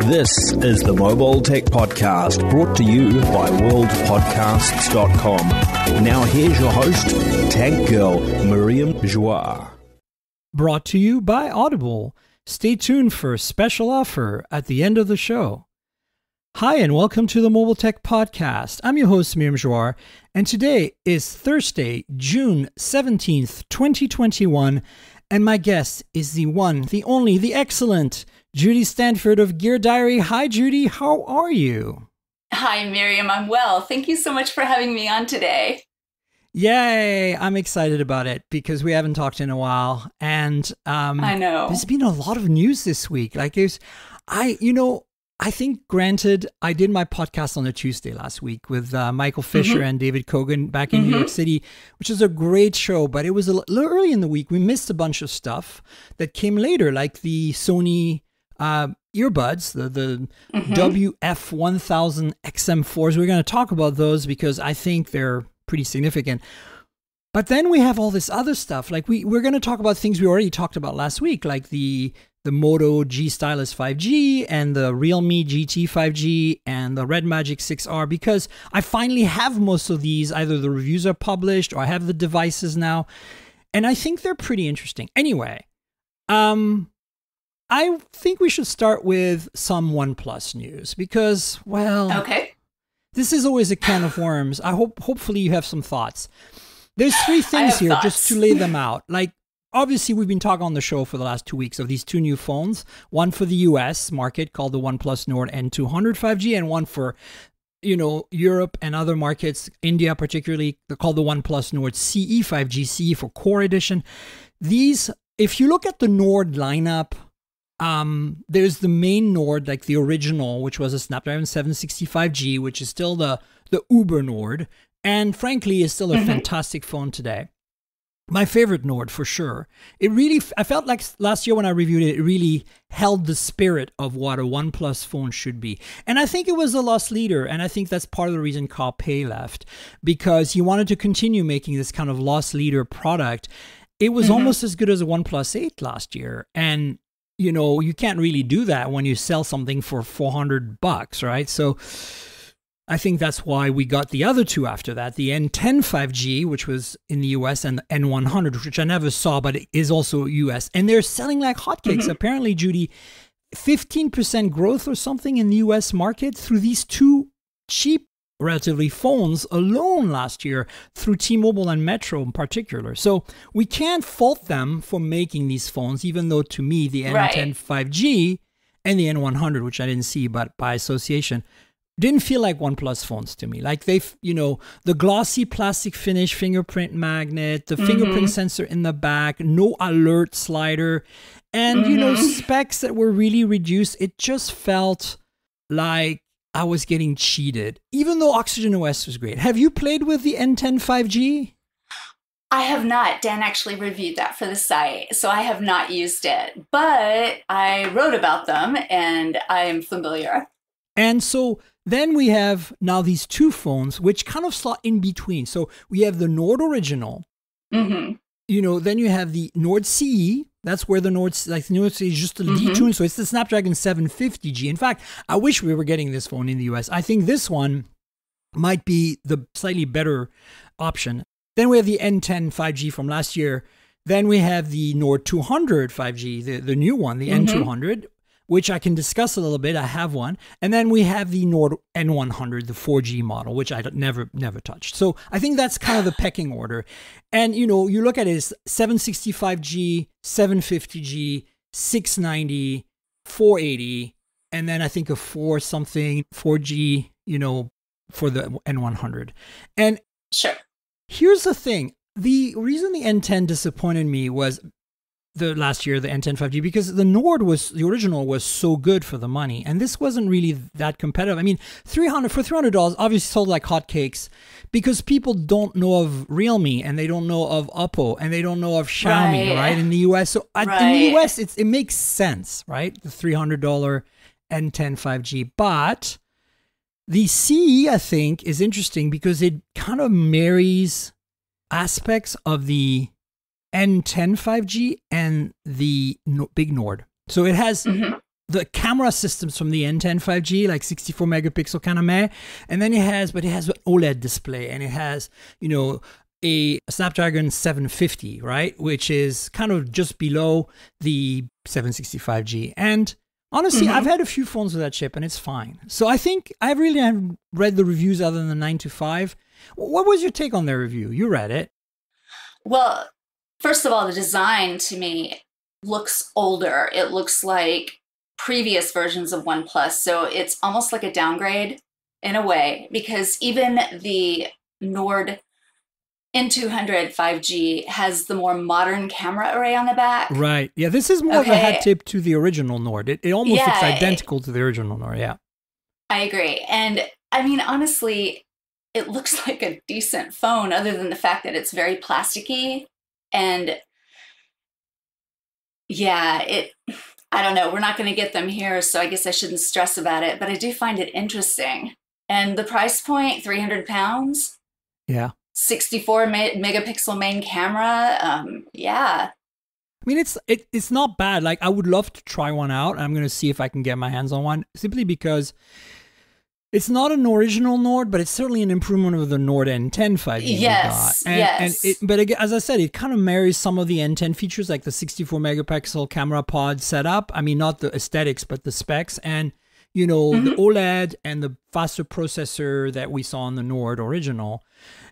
This is the Mobile Tech Podcast, brought to you by worldpodcasts.com. Now here's your host, Tech Girl, Miriam Joie. Brought to you by Audible. Stay tuned for a special offer at the end of the show. Hi, and welcome to the Mobile Tech Podcast. I'm your host, Miriam Joie, and today is Thursday, June 17th, 2021, and my guest is the one, the only, the excellent Judie Stanford of Gear Diary. Hi, Judie. How are you? Hi, Miriam. I'm well. Thank you so much for having me on today. Yay. I'm excited about it because we haven't talked in a while. And I know there's been a lot of news this week. I think, granted, I did my podcast on a Tuesday last week with Michael Fisher and David Kogan back in New York City, which is a great show, but it was a little early in the week. We missed a bunch of stuff that came later, like the Sony earbuds, the WF-1000 XM4s. We're going to talk about those because I think they're pretty significant. But then we have all this other stuff. Like we're going to talk about things we already talked about last week, like the Moto G Stylus 5G and the Realme GT 5G and the RedMagic 6R, because I finally have most of these. Either the reviews are published or I have the devices now. And I think they're pretty interesting. Anyway, I think we should start with some OnePlus news because, well, okay, this is always a can of worms. Hopefully you have some thoughts. There's three things here, just to lay them out. Like, obviously, we've been talking on the show for the last 2 weeks of these two new phones. One for the US market called the OnePlus Nord N200 5G, and one for, Europe and other markets, India particularly, called the OnePlus Nord CE 5G, CE for Core Edition. These, if you look at the Nord lineup, there's the main Nord, like the original, which was a Snapdragon 765G, which is still the Uber Nord, and frankly is still a fantastic phone today. My favorite Nord for sure. I felt like last year when I reviewed it, it really held the spirit of what a OnePlus phone should be. And I think it was a loss leader. And I think that's part of the reason Carl Pei left, because he wanted to continue making this kind of loss leader product. It was almost as good as a OnePlus 8 last year. And you can't really do that when you sell something for $400, right? So I think that's why we got the other two after that, the N10 5G, which was in the US, and the N100, which I never saw, but it is also US. And they're selling like hotcakes. Apparently, Judie, 15% growth or something in the US market through these two cheap, relatively phones alone last year through T-Mobile and Metro in particular. So we can't fault them for making these phones, even though to me, the N10 5G and the N100, which I didn't see, but by association, didn't feel like OnePlus phones to me. Like the glossy plastic finish, fingerprint magnet, the fingerprint sensor in the back, no alert slider, and, specs that were really reduced. It just felt like I was getting cheated, even though Oxygen OS was great. Have you played with the N10 5G? I have not. Dan actually reviewed that for the site, so I have not used it. But I wrote about them, and I am familiar. And so then we have now these two phones, which kind of slot in between. So we have the Nord Original. Then you have the Nord CE. That's where the Nord CE is just a detune. So it's the Snapdragon 750G. In fact, I wish we were getting this phone in the US. I think this one might be the slightly better option. Then we have the N10 5G from last year. Then we have the Nord 200 5G, the new one, the N200, which I can discuss a little bit. I have one. And then we have the Nord N100, the 4G model, which I never touched. So I think that's kind of the pecking order. And, you look at it, it's 765G, 750G, 690, 480, and then I think a 4G, for the N100. And sure. Here's the thing. The reason the N10 disappointed me was the last year, the N10 5G, because the original was so good for the money, and this wasn't really that competitive. I mean, $300 obviously sold like hotcakes because people don't know of Realme and they don't know of Oppo and they don't know of Xiaomi, right? In the US, so in the US, it makes sense, right? The $300 N10 5G, but the CE I think is interesting because it kind of marries aspects of the N10 5G and the big Nord. So it has the camera systems from the N10 5G, like 64 megapixel kind of meh. And then it has an OLED display, and it has, you know, a Snapdragon 750, right? Which is kind of just below the 765G. And honestly, I've had a few phones with that chip and it's fine. So I think I really haven't read the reviews other than the 925. What was your take on their review? You read it. Well, first of all, the design to me looks older. It looks like previous versions of OnePlus. So it's almost like a downgrade in a way, because even the Nord N200 5G has the more modern camera array on the back. Right. Yeah, this is more of a hat tip to the original Nord. It almost looks identical to the original Nord, yeah. I agree. And I mean, honestly, it looks like a decent phone other than the fact that it's very plasticky. And yeah, I don't know. We're not going to get them here, so I guess I shouldn't stress about it. But I do find it interesting. And the price point, £300. Yeah. 64 megapixel main camera. Yeah. I mean, it's not bad. Like, I would love to try one out. I'm going to see if I can get my hands on one, simply because it's not an original Nord, but it's certainly an improvement of the Nord N10 5G. Yes, but again, as I said, it kind of marries some of the N10 features, like the 64 megapixel camera pod setup. I mean, not the aesthetics, but the specs. And, you know, the OLED and the faster processor that we saw on the Nord original.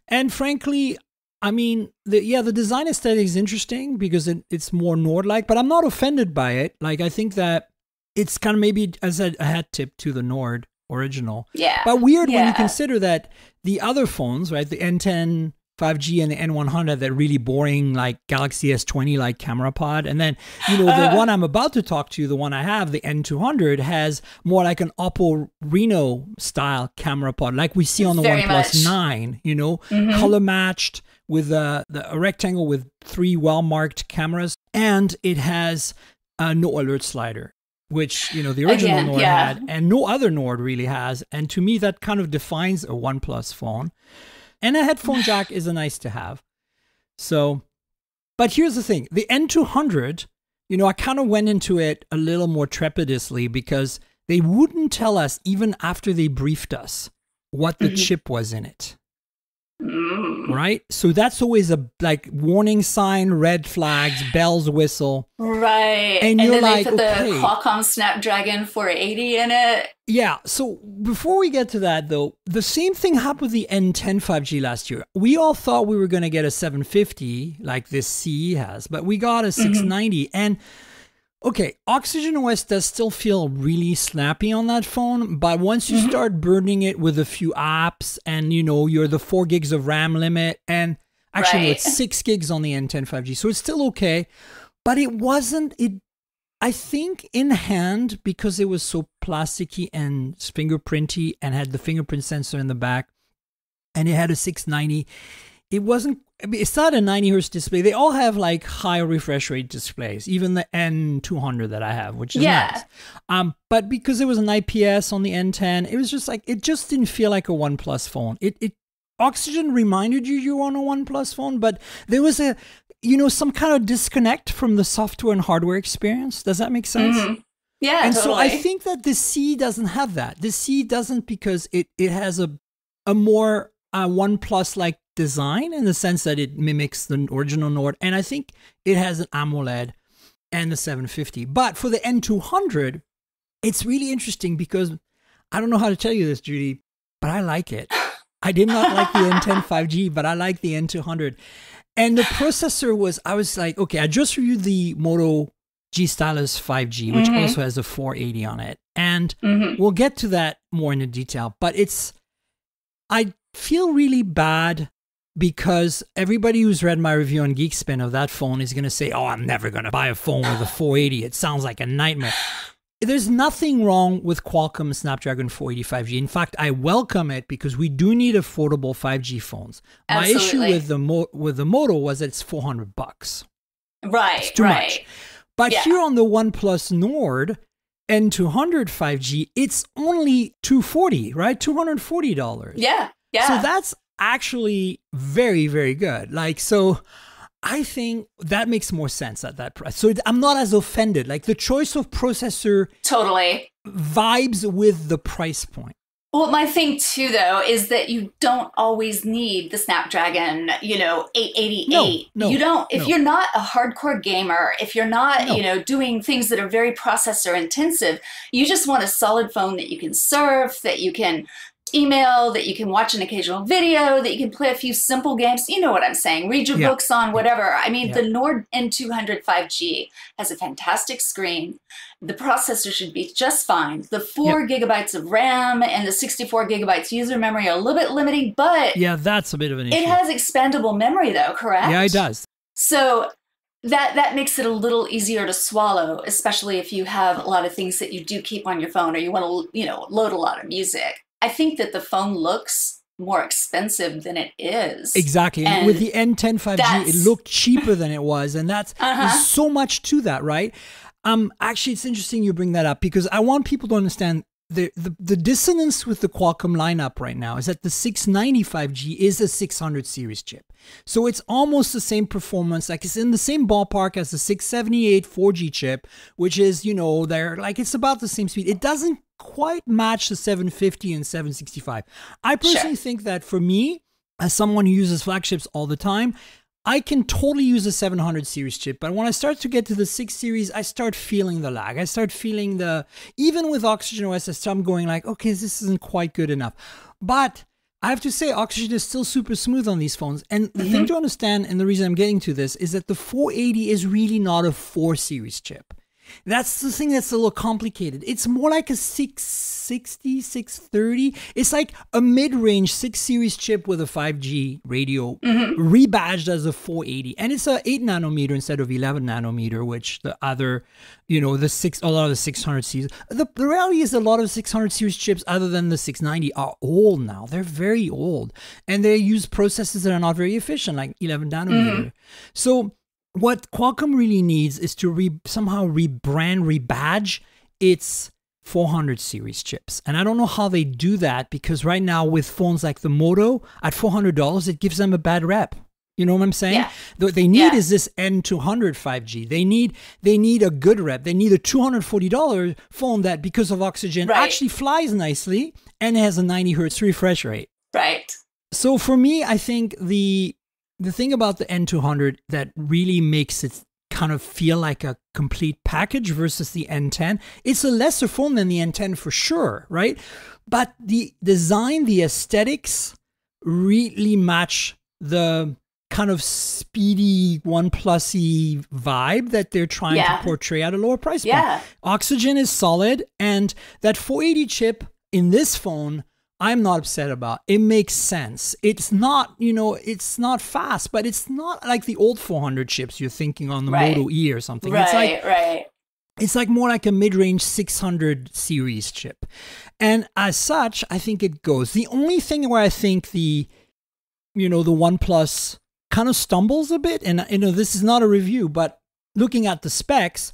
And frankly, I mean, the design aesthetic is interesting because it's more Nord-like, but I'm not offended by it. Like, I think that it's kind of maybe, as I said, a hat tip to the Nord original. Yeah. But weird when you consider that the other phones, right, the N10 5G and the N100, that really boring, like Galaxy S20 like camera pod. And then, you know, the one I'm about to talk to, the one I have, the N200, has more like an Oppo Reno style camera pod, like we see on the OnePlus 9, you know, color matched with a rectangle with 3 well-marked cameras. And it has no alert slider, which, you know, the original Nord had, and no other Nord really has. And to me, that kind of defines a OnePlus phone. And a headphone jack is a nice to have. So, but here's the thing. The N200, you know, I kind of went into it a little more trepidously because they wouldn't tell us, even after they briefed us, what the chip was in it. Right? So that's always a like warning sign, red flags, bells whistle. Right. And you're then like, they put okay, the Qualcomm Snapdragon 480 in it. Yeah. So before we get to that, though, the same thing happened with the N10 5G last year. We all thought we were going to get a 750 like this CE has, but we got a 690. And okay, Oxygen OS does still feel really snappy on that phone, but once you start burning it with a few apps and, you know, you're the 4 gigs of RAM limit, and actually no, it's 6 gigs on the N10 5G, so it's still okay, but it wasn't, I think in hand, because it was so plasticky and fingerprinty and had the fingerprint sensor in the back, and it had a 690, it wasn't, I mean, it's not a 90 hertz display. They all have like high refresh rate displays, even the N200 that I have, which is nice. But because it was an IPS on the N10, it was just like, it just didn't feel like a OnePlus phone. Oxygen reminded you were on a OnePlus phone, but there was a, you know, some kind of disconnect from the software and hardware experience. Does that make sense? Yeah, and totally. so I think that the C doesn't have that. The C doesn't, because it has a more OnePlus-like design in the sense that it mimics the original Nord, and I think it has an AMOLED and the 750. But for the N200, it's really interesting because I don't know how to tell you this, Judie, but I like it. I did not like the N10 5G, but I like the N200. And the processor was, I was like, okay, I just reviewed the Moto G Stylus 5G, which also has a 480 on it. And we'll get to that more in detail, but I feel really bad because everybody who's read my review on Geekspin of that phone is going to say, oh, I'm never going to buy a phone with a 480. It sounds like a nightmare. There's nothing wrong with Qualcomm Snapdragon 480 5G. In fact, I welcome it because we do need affordable 5G phones. Absolutely. My issue with the Moto was that it's $400. Right, it's too much. But here on the OnePlus Nord N200 5G, it's only $240, right? $240. Yeah. So that's actually very, very good. Like, so I think that makes more sense at that price. So I'm not as offended. Like the choice of processor totally vibes with the price point. Well, my thing too, though, is that you don't always need the Snapdragon, 888. No, you don't. If you're not a hardcore gamer, if you're not, doing things that are very processor intensive, you just want a solid phone that you can surf, that you can email, that you can watch an occasional video, that you can play a few simple games. You know what I'm saying? Read your books on whatever. I mean, the Nord N200 5G has a fantastic screen. The processor should be just fine. The 4 gigabytes of RAM and the 64 gigabytes user memory are a little bit limiting, but yeah, that's a bit of an issue. It has expandable memory, though, correct? Yeah, it does. So that makes it a little easier to swallow, especially if you have a lot of things that you do keep on your phone or you want to, load a lot of music. I think that the phone looks more expensive than it is. Exactly. And with the N10 5G, it looked cheaper than it was. And that's there's so much to that, right? Actually, it's interesting you bring that up because I want people to understand the dissonance with the Qualcomm lineup right now is that the 690 5G is a 600 series chip. So it's almost the same performance, like it's in the same ballpark as the 678 4G chip, which is, they're like, it's about the same speed. It doesn't quite match the 750 and 765. I personally think that for me, as someone who uses flagships all the time, I can totally use a 700 series chip, but when I start to get to the 6 series, I start feeling the lag. I start feeling even with Oxygen OS, I'm going like, okay, this isn't quite good enough. But I have to say, Oxygen is still super smooth on these phones. And the thing to understand, and the reason I'm getting to this, is that the 480 is really not a 4 series chip. That's the thing that's a little complicated. It's more like a 660, 630. It's like a mid-range 6 series chip with a 5G radio rebadged as a 480. And it's a 8 nanometer instead of 11 nanometer, which the other, a lot of the 600 series. The reality is a lot of 600 series chips other than the 690 are old now. They're very old. And they use processors that are not very efficient, like 11 nanometer. So what Qualcomm really needs is to somehow rebadge its 400 series chips. And I don't know how they do that because right now with phones like the Moto at $400, it gives them a bad rep. You know what I'm saying? Yeah. What they need is this N200 5G. They need a good rep. They need a $240 phone that, because of Oxygen, actually flies nicely and has a 90 hertz refresh rate. Right. So for me, I think the thing about the N200 that really makes it kind of feel like a complete package versus the N10, it's a lesser phone than the N10 for sure, right? But the design, the aesthetics really match the kind of speedy OnePlus-y vibe that they're trying to portray at a lower price point. Yeah. Oxygen is solid, and that 480 chip in this phone, I'm not upset about. It makes sense. It's not, it's not fast, but it's not like the old 400 chips you're thinking on the Moto E or something. It's like more like a mid-range 600 series chip. And as such, I think it goes. The only thing where I think the OnePlus kind of stumbles a bit, and this is not a review, but looking at the specs,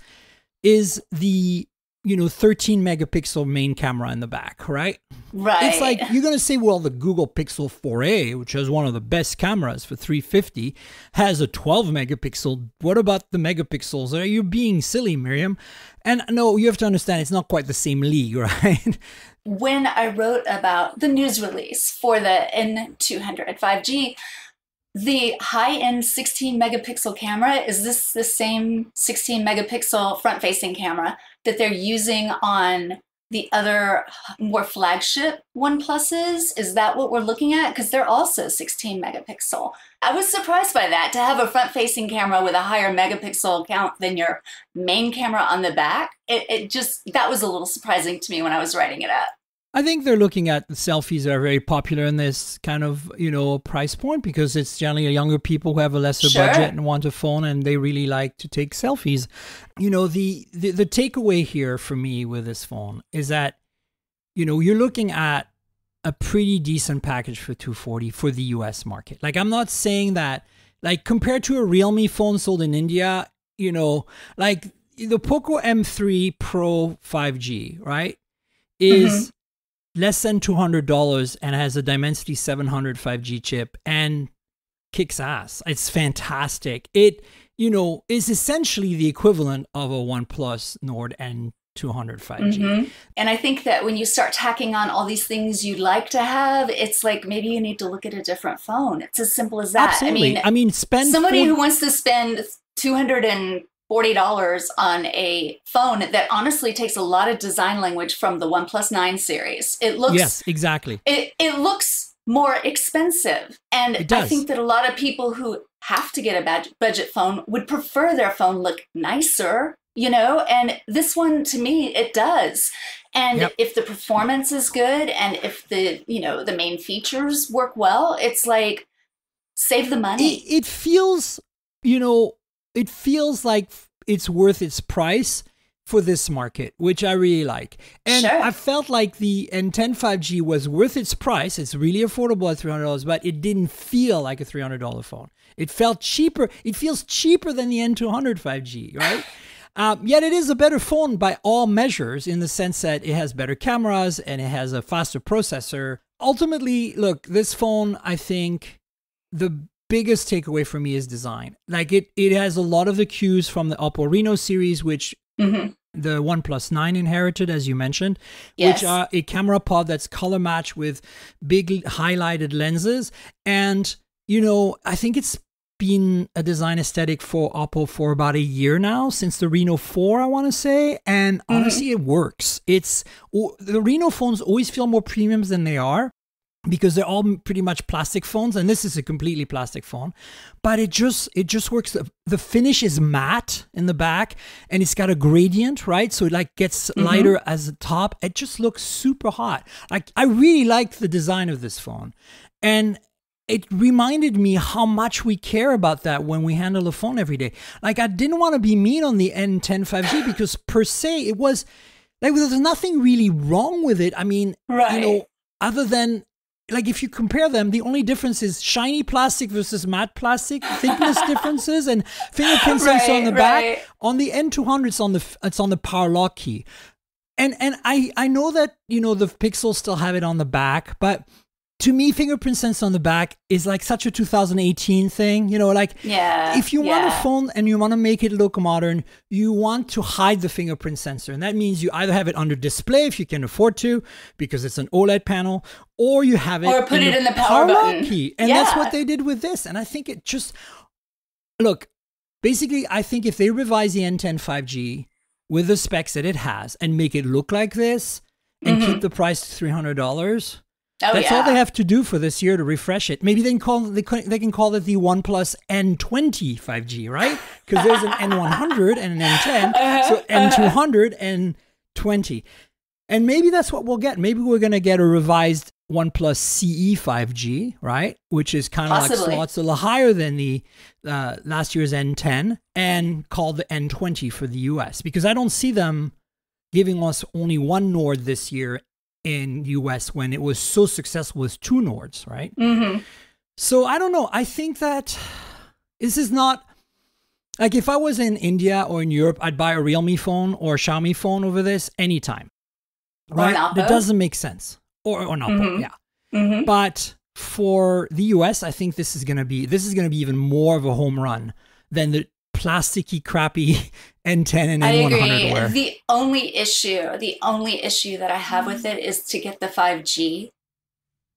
is the 13 megapixel main camera in the back, right? Right. It's like you're going to say, well, the Google Pixel 4a, which has one of the best cameras for $350, has a 12 megapixel. What about the megapixels? Are you being silly, Miriam? And no, you have to understand, it's not quite the same league, right? When I wrote about the news release for the N200 5G, the high-end 16 megapixel camera, is this the same 16 megapixel front-facing camera that they're using on the other more flagship OnePluses? Is that what we're looking at? Because they're also 16 megapixel. I was surprised by that, to have a front-facing camera with a higher megapixel count than your main camera on the back. That was a little surprising to me when I was writing it up. I think they're looking at the selfies that are very popular in this kind of, price point, because it's generally younger people who have a lesser budget and want a phone, and they really like to take selfies. The takeaway here for me with this phone is that, you're looking at a pretty decent package for $240 for the US market. Like, I'm not saying that, like, compared to a Realme phone sold in India, like the Poco M3 Pro 5G, right, is less than $200 and has a Dimensity 700 5G chip and kicks ass. It's fantastic. It, is essentially the equivalent of a OnePlus Nord N200 5G. Mm-hmm. And I think that when you start tacking on all these things you'd like to have, it's like maybe you need to look at a different phone. It's as simple as that. Absolutely. I mean spend somebody who wants to spend $240 on a phone that honestly takes a lot of design language from the OnePlus 9 series. It looks Yes, exactly. It looks more expensive. And I think that a lot of people who have to get a budget phone would prefer their phone look nicer, and this one, to me, it does. And if the performance is good and if the main features work well, it's like, save the money. It feels, it feels like it's worth its price for this market, which I really like. And I felt like the N10 5G was worth its price. It's really affordable at $300, but it didn't feel like a $300 phone. It felt cheaper. It feels cheaper than the N200 5G, right? Yet it is a better phone by all measures in the sense that it has better cameras and it has a faster processor. Ultimately, look, this phone, I think the biggest takeaway for me is design. Like it has a lot of the cues from the Oppo Reno series, which the OnePlus 9 inherited, as you mentioned, which are a camera pod that's color matched with big highlighted lenses. And, I think it's been a design aesthetic for Oppo for about a year now, since the Reno 4, I want to say. And honestly, it works. The Reno phones always feel more premium than they are, because they're all pretty much plastic phones, and this is a completely plastic phone, but it just works. The finish is matte in the back, and it's got a gradient, right? So it like gets lighter as the top. It just looks super hot. Like, I really like the design of this phone, and it reminded me how much we care about that when we handle the phone every day. Like, I didn't want to be mean on the N10 5G because per se it was like, there's nothing really wrong with it. I mean, other than, like, if you compare them, the only difference is shiny plastic versus matte plastic, thickness differences, and fingerprint sensor on the back. On the N200, it's on the power lock key. And I know that, the Pixels still have it on the back, but to me, fingerprint sensor on the back is like such a 2018 thing, if you want a phone and you want to make it look modern, you want to hide the fingerprint sensor. And that means you either have it under display if you can afford to, because it's an OLED panel, or you have it or put it in the power button key. And that's what they did with this. And I think it just, look, basically, I think if they revise the N10 5G with the specs that it has and make it look like this and keep the price to $300, that's all they have to do for this year to refresh it. Maybe they can call it the OnePlus N20 5G, right? Because there's an N100 and an N10, so N200 and 20. And maybe that's what we'll get. Maybe we're going to get a revised OnePlus CE 5G, right? Which is kind of like slots a little higher than the last year's N10, and called the N20 for the US. Because I don't see them giving us only one Nord this year in US when it was so successful with two Nords, right? So I don't know. I think that this is not, like, if I was in India or in Europe, I'd buy a Realme phone or a Xiaomi phone over this anytime, right? That doesn't make sense. Or an Oppo, But for the US, I think this is gonna be even more of a home run than the plasticky, crappy N10 and N100 were. The only issue that I have with it is, to get the 5G,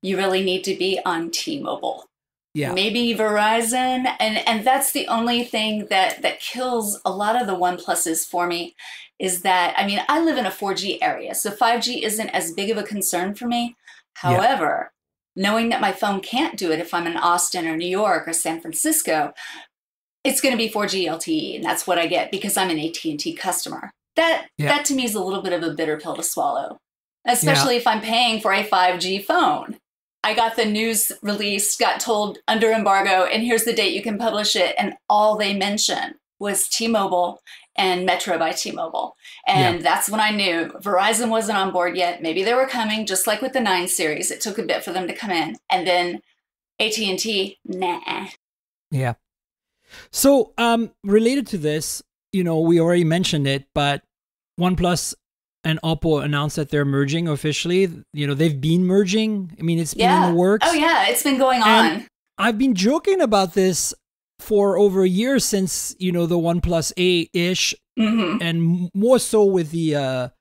you really need to be on T-Mobile. Maybe Verizon, and that's the only thing that kills a lot of the OnePluses for me, is that, I mean, I live in a 4G area, so 5G isn't as big of a concern for me. However, knowing that my phone can't do it if I'm in Austin or New York or San Francisco, it's going to be 4G LTE, and that's what I get because I'm an AT&T customer. That to me is a little bit of a bitter pill to swallow, especially if I'm paying for a 5G phone. I got the news release, got told under embargo, and here's the date you can publish it, and all they mentioned was T-Mobile and Metro by T-Mobile. And that's when I knew Verizon wasn't on board yet. Maybe they were coming, just like with the 9 series. It took a bit for them to come in. And then AT&T, nah. Yeah. So, related to this, we already mentioned it, but OnePlus and Oppo announced that they're merging officially. They've been merging. I mean, it's been in the works. Oh, yeah. It's been going on. I've been joking about this for over a year since, the OnePlus 8-ish, and more so with the,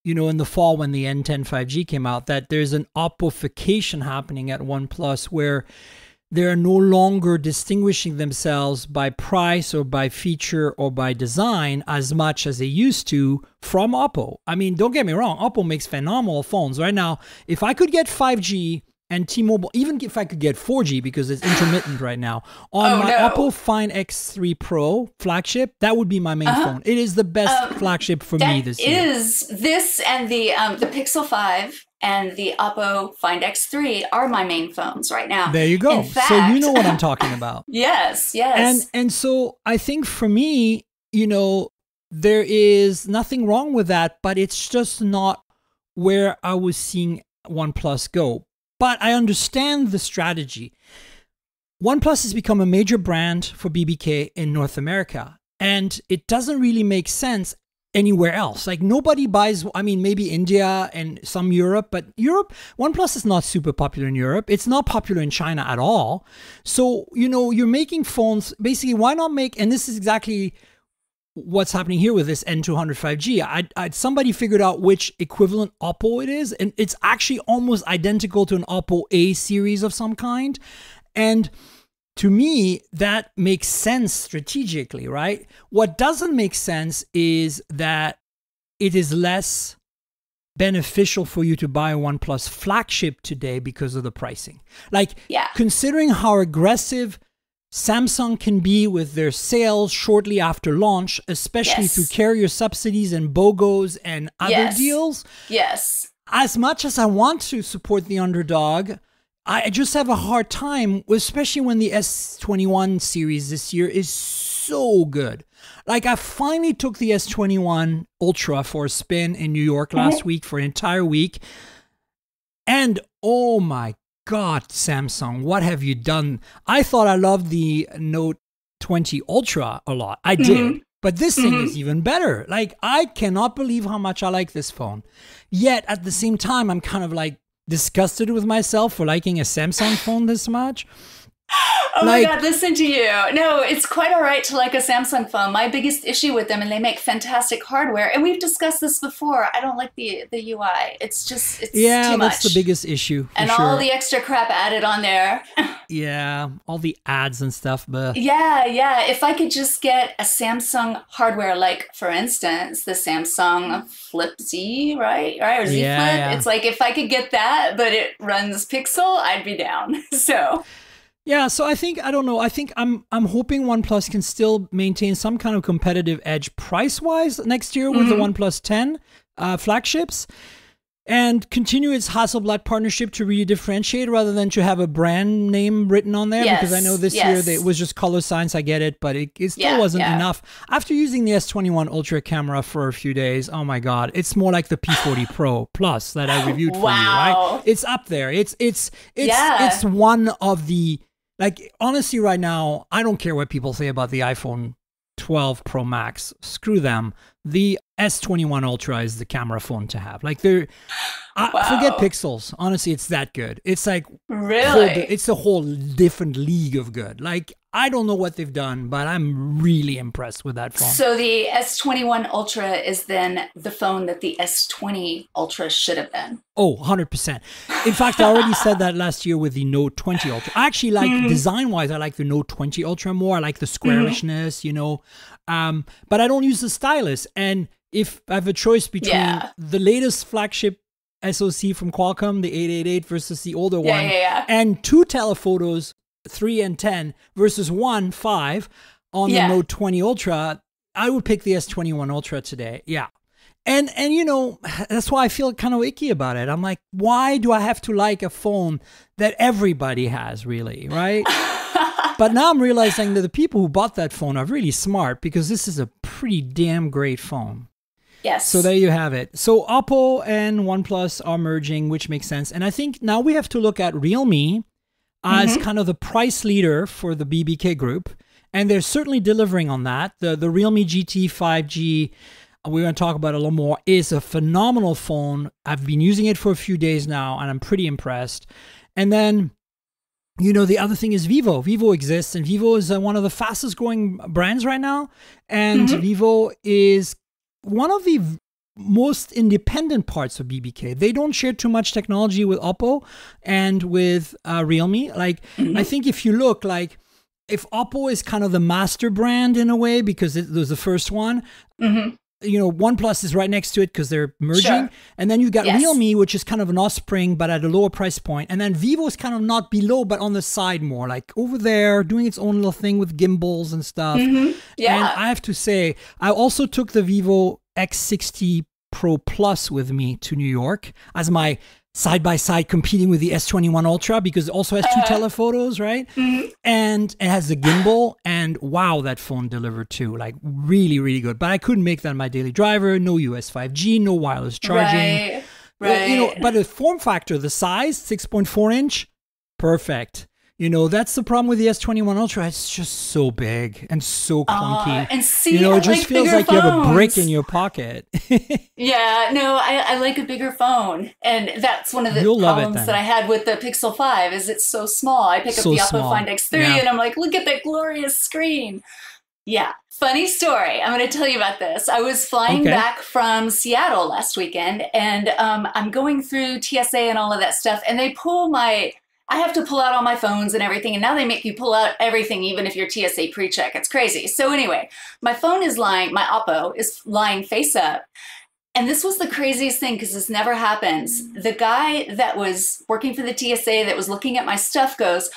in the fall when the N10 5G came out, that there's an oppofication happening at OnePlus where they're no longer distinguishing themselves by price or by feature or by design as much as they used to from Oppo. I mean, don't get me wrong, Oppo makes phenomenal phones. Right now, if I could get 5G and T-Mobile, even if I could get 4G because it's intermittent right now, on Oppo Find X3 Pro flagship, that would be my main phone. It is the best flagship for me this year. Is this and the Pixel 5 and the Oppo Find X3 are my main phones right now. There you go. In fact, so you know what I'm talking about. Yes. And so I think for me, there is nothing wrong with that, but it's just not where I was seeing OnePlus go. But I understand the strategy. OnePlus has become a major brand for BBK in North America, and it doesn't really make sense anywhere else. Like nobody buys, maybe India and some Europe, but OnePlus is not super popular in Europe. It's not popular in China at all. So, you're making phones, basically, why not make, and this is exactly what's happening here with this N200 5G. Somebody figured out which equivalent Oppo it is, and it's actually almost identical to an Oppo A series of some kind. And to me, that makes sense strategically, right? What doesn't make sense is that it is less beneficial for you to buy a OnePlus flagship today because of the pricing. Considering how aggressive Samsung can be with their sales shortly after launch, especially through carrier subsidies and BOGOs and other deals. Yes. As much as I want to support the underdog, I just have a hard time, especially when the S21 series this year is so good. Like, I finally took the S21 Ultra for a spin in New York last week for an entire week. And oh my God, Samsung, what have you done? I thought I loved the Note 20 Ultra a lot. I did. But this thing is even better. Like, I cannot believe how much I like this phone. Yet, at the same time, I'm kind of like disgusted with myself for liking a Samsung phone this much. Oh my God, listen to you. No, it's quite all right to like a Samsung phone. My biggest issue with them, and they make fantastic hardware, and we've discussed this before, I don't like the UI. It's too much. Yeah, that's the biggest issue. And all the extra crap added on there. Yeah, all the ads and stuff. But Yeah. If I could just get a Samsung hardware, like, for instance, the Samsung Flip Z, right? Or Z Flip. Yeah. It's like, if I could get that, but it runs Pixel, I'd be down. Yeah, so I don't know. I think I'm hoping OnePlus can still maintain some kind of competitive edge price-wise next year with the OnePlus 10 flagships, and continue its Hasselblad partnership to really differentiate rather than to have a brand name written on there. Because I know this year it was just color science. I get it, but it still wasn't enough. After using the S21 Ultra camera for a few days, oh my God, it's more like the P40 Pro Plus that I reviewed for you, right? It's up there. It's one of the, like, honestly, right now, I don't care what people say about the iPhone 12 Pro Max. Screw them. The S21 Ultra is the camera phone to have. Like, forget pixels. Honestly, it's that good. It's like, really, it's a whole different league of good. Like, I don't know what they've done, but I'm really impressed with that phone. So the S21 Ultra is then the phone that the S20 Ultra should have been. Oh, 100%. In fact, I already said that last year with the Note 20 Ultra. I actually like, design-wise, I like the Note 20 Ultra more. I like the squarishness, but I don't use the stylus. And if I have a choice between the latest flagship SoC from Qualcomm, the 888 versus the older one, and two telephotos, 3 and 10 versus 1, 5 on the Note 20 Ultra, I would pick the S21 Ultra today. Yeah. And that's why I feel kind of icky about it. I'm like, why do I have to like a phone that everybody has, really, right? But now I'm realizing that the people who bought that phone are really smart, because this is a pretty damn great phone. Yes. So there you have it. So Oppo and OnePlus are merging, which makes sense. And I think now we have to look at Realme as kind of the price leader for the BBK group. And they're certainly delivering on that. The Realme GT 5G, we're going to talk about it a little more, is a phenomenal phone. I've been using it for a few days now, and I'm pretty impressed. And then the other thing is Vivo. Vivo exists, and Vivo is one of the fastest growing brands right now. And Vivo is one of the most independent parts of BBK. They don't share too much technology with Oppo and with Realme. Like, I think if you look, like, if Oppo is kind of the master brand in a way, because it was the first one, OnePlus is right next to it because they're merging. Sure. And then you got Realme, which is kind of an offspring, but at a lower price point. And then Vivo is kind of not below, but on the side more, like over there, doing its own little thing with gimbals and stuff. Yeah. And I have to say, I also took the Vivo X60 Pro Plus with me to New York as my side-by-side competing with the S21 Ultra, because it also has two telephotos, right? And it has the gimbal, and wow, that phone delivered too. Like, really, really good. But I couldn't make that my daily driver. No US 5G, no wireless charging. Right. But the form factor, the size, 6.4 inch, perfect. That's the problem with the S21 Ultra. It's just so big and so clunky. And see, it just feels like phones. You have a brick in your pocket. Yeah, no, I like a bigger phone. And that's one of the problems that I had with the Pixel 5 is it's so small. I pick up the Oppo Find X3 and I'm like, look at that glorious screen. Yeah. Funny story. I'm going to tell you about this. I was flying back from Seattle last weekend, and I'm going through TSA and all of that stuff, and they pull I have to pull out all my phones and everything, and now they make you pull out everything, even if you're TSA pre-check. It's crazy. So anyway, my Oppo is lying face up. And this was the craziest thing, because this never happens. The guy that was working for the TSA that was looking at my stuff goes,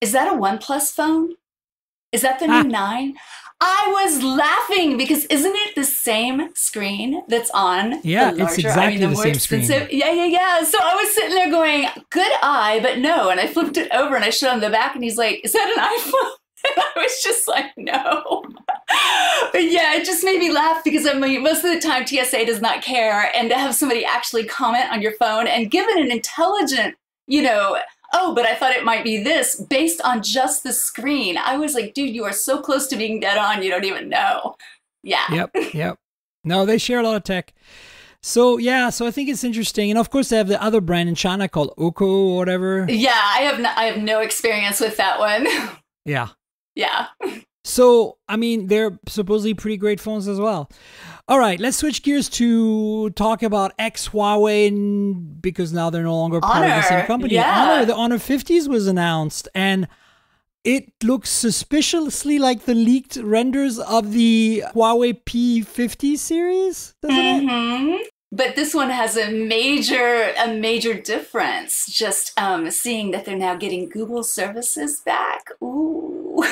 "Is that a OnePlus phone? Is that the new 9? I was laughing because isn't it the same screen that's on the larger, it's exactly the same expensive screen. Yeah. So I was sitting there going, good eye, but no. And I flipped it over and I showed him the back, and he's like, "Is that an iPhone?" And I was just like, no. But yeah, it just made me laugh because most of the time TSA does not care. And to have somebody actually comment on your phone and give it an intelligent, "Oh, but I thought it might be this," based on just the screen. I was like, dude, you are so close to being dead on, you don't even know. Yeah. Yep. No, they share a lot of tech. So I think it's interesting. And of course, they have the other brand in China called Oko or whatever. Yeah, I have no experience with that one. Yeah. Yeah. So, I mean, they're supposedly pretty great phones as well. All right, let's switch gears to talk about ex-Huawei, because now they're no longer part of the same company. Yeah. The Honor 50s was announced, and it looks suspiciously like the leaked renders of the Huawei P50 series, doesn't it? But this one has a major difference. Just seeing that they're now getting Google services back. Ooh.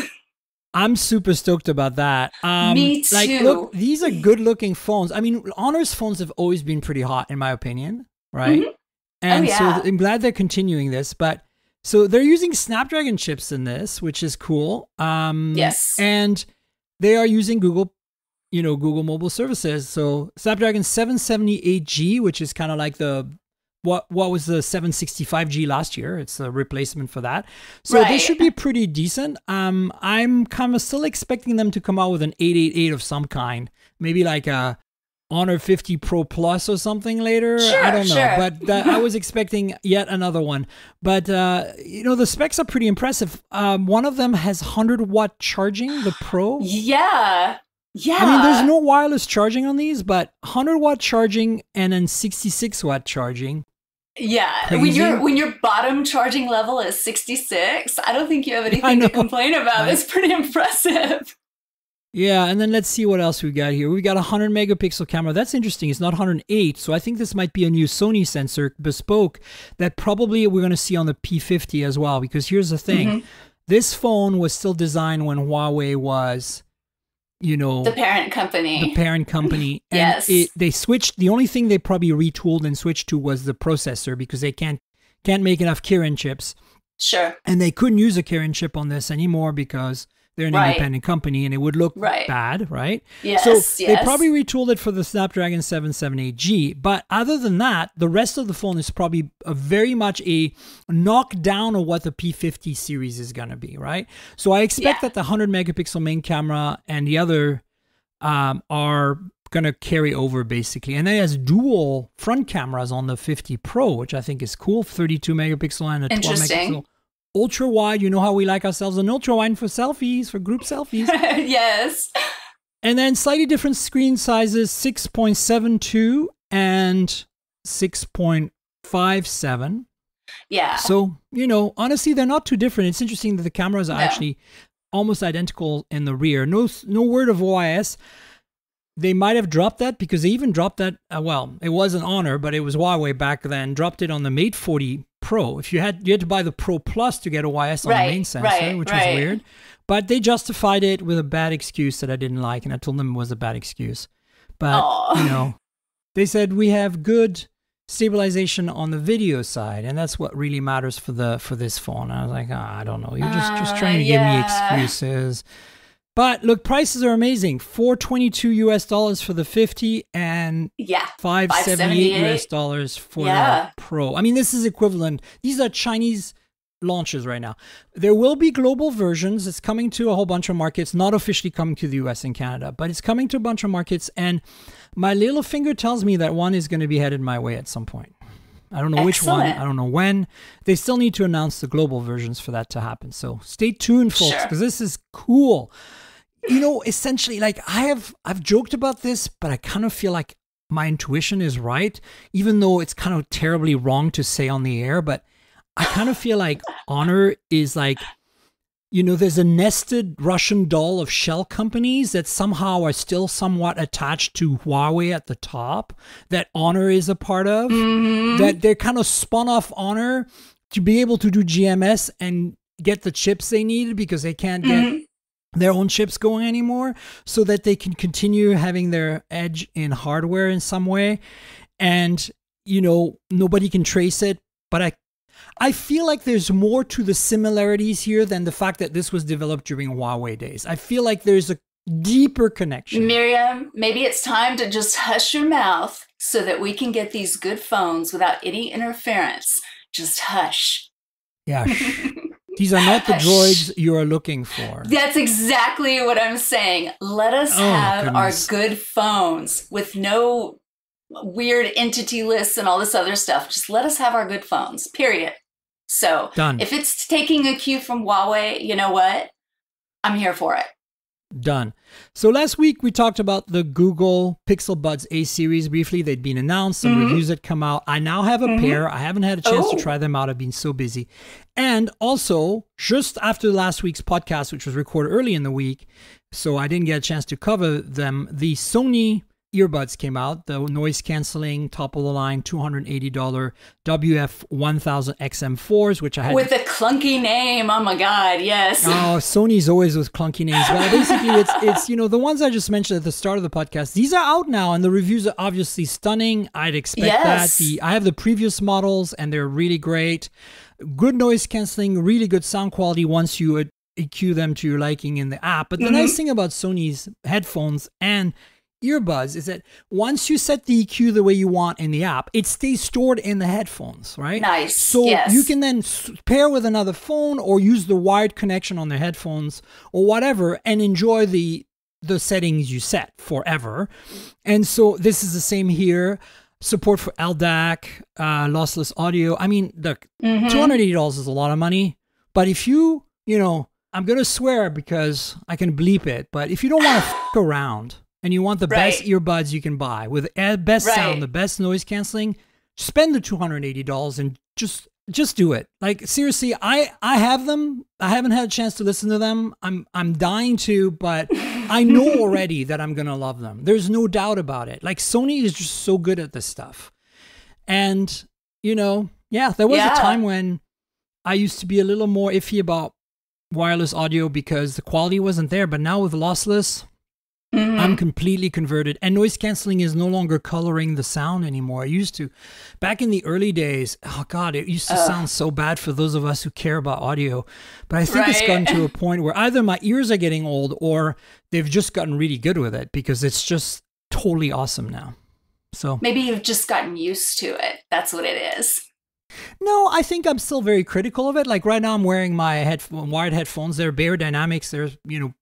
I'm super stoked about that. Me too. Like, look, these are good-looking phones. I mean, Honor's phones have always been pretty hot, in my opinion, right? And so I'm glad they're continuing this. But so they're using Snapdragon chips in this, which is cool. Yes. And they are using Google mobile services. So Snapdragon 778G, which is kind of like what was the 765G last year. It's a replacement for that. So they should be pretty decent. I'm kind of still expecting them to come out with an 888 of some kind. Maybe like a Honor 50 Pro Plus or something later. I don't know. But I was expecting yet another one. But, the specs are pretty impressive. One of them has 100-watt charging, the Pro. Yeah. I mean, there's no wireless charging on these, but 100-watt charging and then 66-watt charging. Yeah, Crazy. when your bottom charging level is 66, I don't think you have anything to complain about. That's pretty impressive. Yeah, and then let's see what else we got here. We got a 100-megapixel camera. That's interesting. It's not 108, so I think this might be a new Sony sensor, bespoke, that probably we're going to see on the P50 as well, because here's the thing. This phone was still designed when Huawei was... the parent company. And they switched. The only thing they probably retooled and switched to was the processor, because they can't make enough Kirin chips. Sure. And they couldn't use a Kirin chip on this anymore because they're an independent company and it would look bad, right? Yes. So they probably retooled it for the Snapdragon 778G. But other than that, the rest of the phone is probably very much a knockdown of what the P50 series is going to be, right? So I expect that the 100-megapixel main camera and the other are going to carry over, basically. And it has dual front cameras on the 50 Pro, which I think is cool, 32 megapixel and a 12 megapixel ultra wide. You know how we like ourselves an ultra wide for selfies, for group selfies. Yes. And then slightly different screen sizes, 6.72 and 6.57. Yeah. So, honestly, they're not too different. It's interesting that the cameras are actually almost identical in the rear. No word of OIS. They might have dropped that because they even dropped that. It was an Honor, but it was Huawei back then. Dropped it on the Mate 40 Pro. If you had to buy the Pro Plus to get OIS on the main sensor, which was weird. But they justified it with a bad excuse that I didn't like, and I told them it was a bad excuse. But they said we have good stabilization on the video side, and that's what really matters for this phone. I was like, I don't know, you're just trying to give me excuses. But look, prices are amazing. $422 US for the 50 and $578 US for the Pro. I mean, this is equivalent. These are Chinese launches right now. There will be global versions. It's coming to a whole bunch of markets, not officially coming to the US and Canada, but it's coming to a bunch of markets. And my little finger tells me that one is going to be headed my way at some point. I don't know which one. I don't know when. They still need to announce the global versions for that to happen. So stay tuned, folks, because this is cool. Essentially, like I've joked about this, but I kind of feel like my intuition is right, even though it's kind of terribly wrong to say on the air. But I kind of feel like Honor is like, there's a nested Russian doll of shell companies that somehow are still somewhat attached to Huawei at the top, that Honor is a part of, that they're kind of spun off Honor to be able to do GMS and get the chips they needed because they can't get their own chips going anymore, so that they can continue having their edge in hardware in some way. And, nobody can trace it. But I feel like there's more to the similarities here than the fact that this was developed during Huawei days. I feel like there's a deeper connection. Miriam, maybe it's time to just hush your mouth so that we can get these good phones without any interference. Just hush. Yeah. These are not the droids you are looking for. That's exactly what I'm saying. Let us have our good phones with no weird entity lists and all this other stuff. Just let us have our good phones, period. So if it's taking a cue from Huawei, you know what? I'm here for it. Done. So last week we talked about the Google Pixel Buds A series briefly. They'd been announced, some reviews had come out. I now have a pair. I haven't had a chance to try them out. I've been so busy. And also, just after last week's podcast, which was recorded early in the week, so I didn't get a chance to cover them, the Sony earbuds came out, the noise canceling, top of the line, $280 WF-1000 XM4s, which I had with a clunky name. Oh my God, yes. Oh, Sony's always with clunky names. But basically, it's the ones I just mentioned at the start of the podcast. These are out now, and the reviews are obviously stunning. I'd expect that. I have the previous models, and they're really great. Good noise canceling, really good sound quality once you EQ them to your liking in the app. But the nice thing about Sony's headphones and earbuds is that once you set the EQ the way you want in the app, it stays stored in the headphones, right? Nice. So you can then pair with another phone or use the wired connection on the headphones or whatever and enjoy the settings you set forever. And so this is the same here. Support for LDAC, lossless audio. I mean, look, $280 is a lot of money, but if you I'm going to swear because I can bleep it, but if you don't want to f around and you want the best earbuds you can buy with the best sound, the best noise canceling, spend the $280 and just do it. Like, seriously, I have them. I haven't had a chance to listen to them. I'm dying to, but I know already that I'm going to love them. There's no doubt about it. Like, Sony is just so good at this stuff. And, there was a time when I used to be a little more iffy about wireless audio because the quality wasn't there. But now with lossless, I'm completely converted. And noise canceling is no longer coloring the sound anymore. It used to. Back in the early days, oh God, it used to sound so bad for those of us who care about audio. But I think it's gotten to a point where either my ears are getting old or they've just gotten really good with it because it's just totally awesome now. So maybe you've just gotten used to it. That's what it is. No, I think I'm still very critical of it. Like right now I'm wearing my wired headphones. They're Bear Dynamics. They're,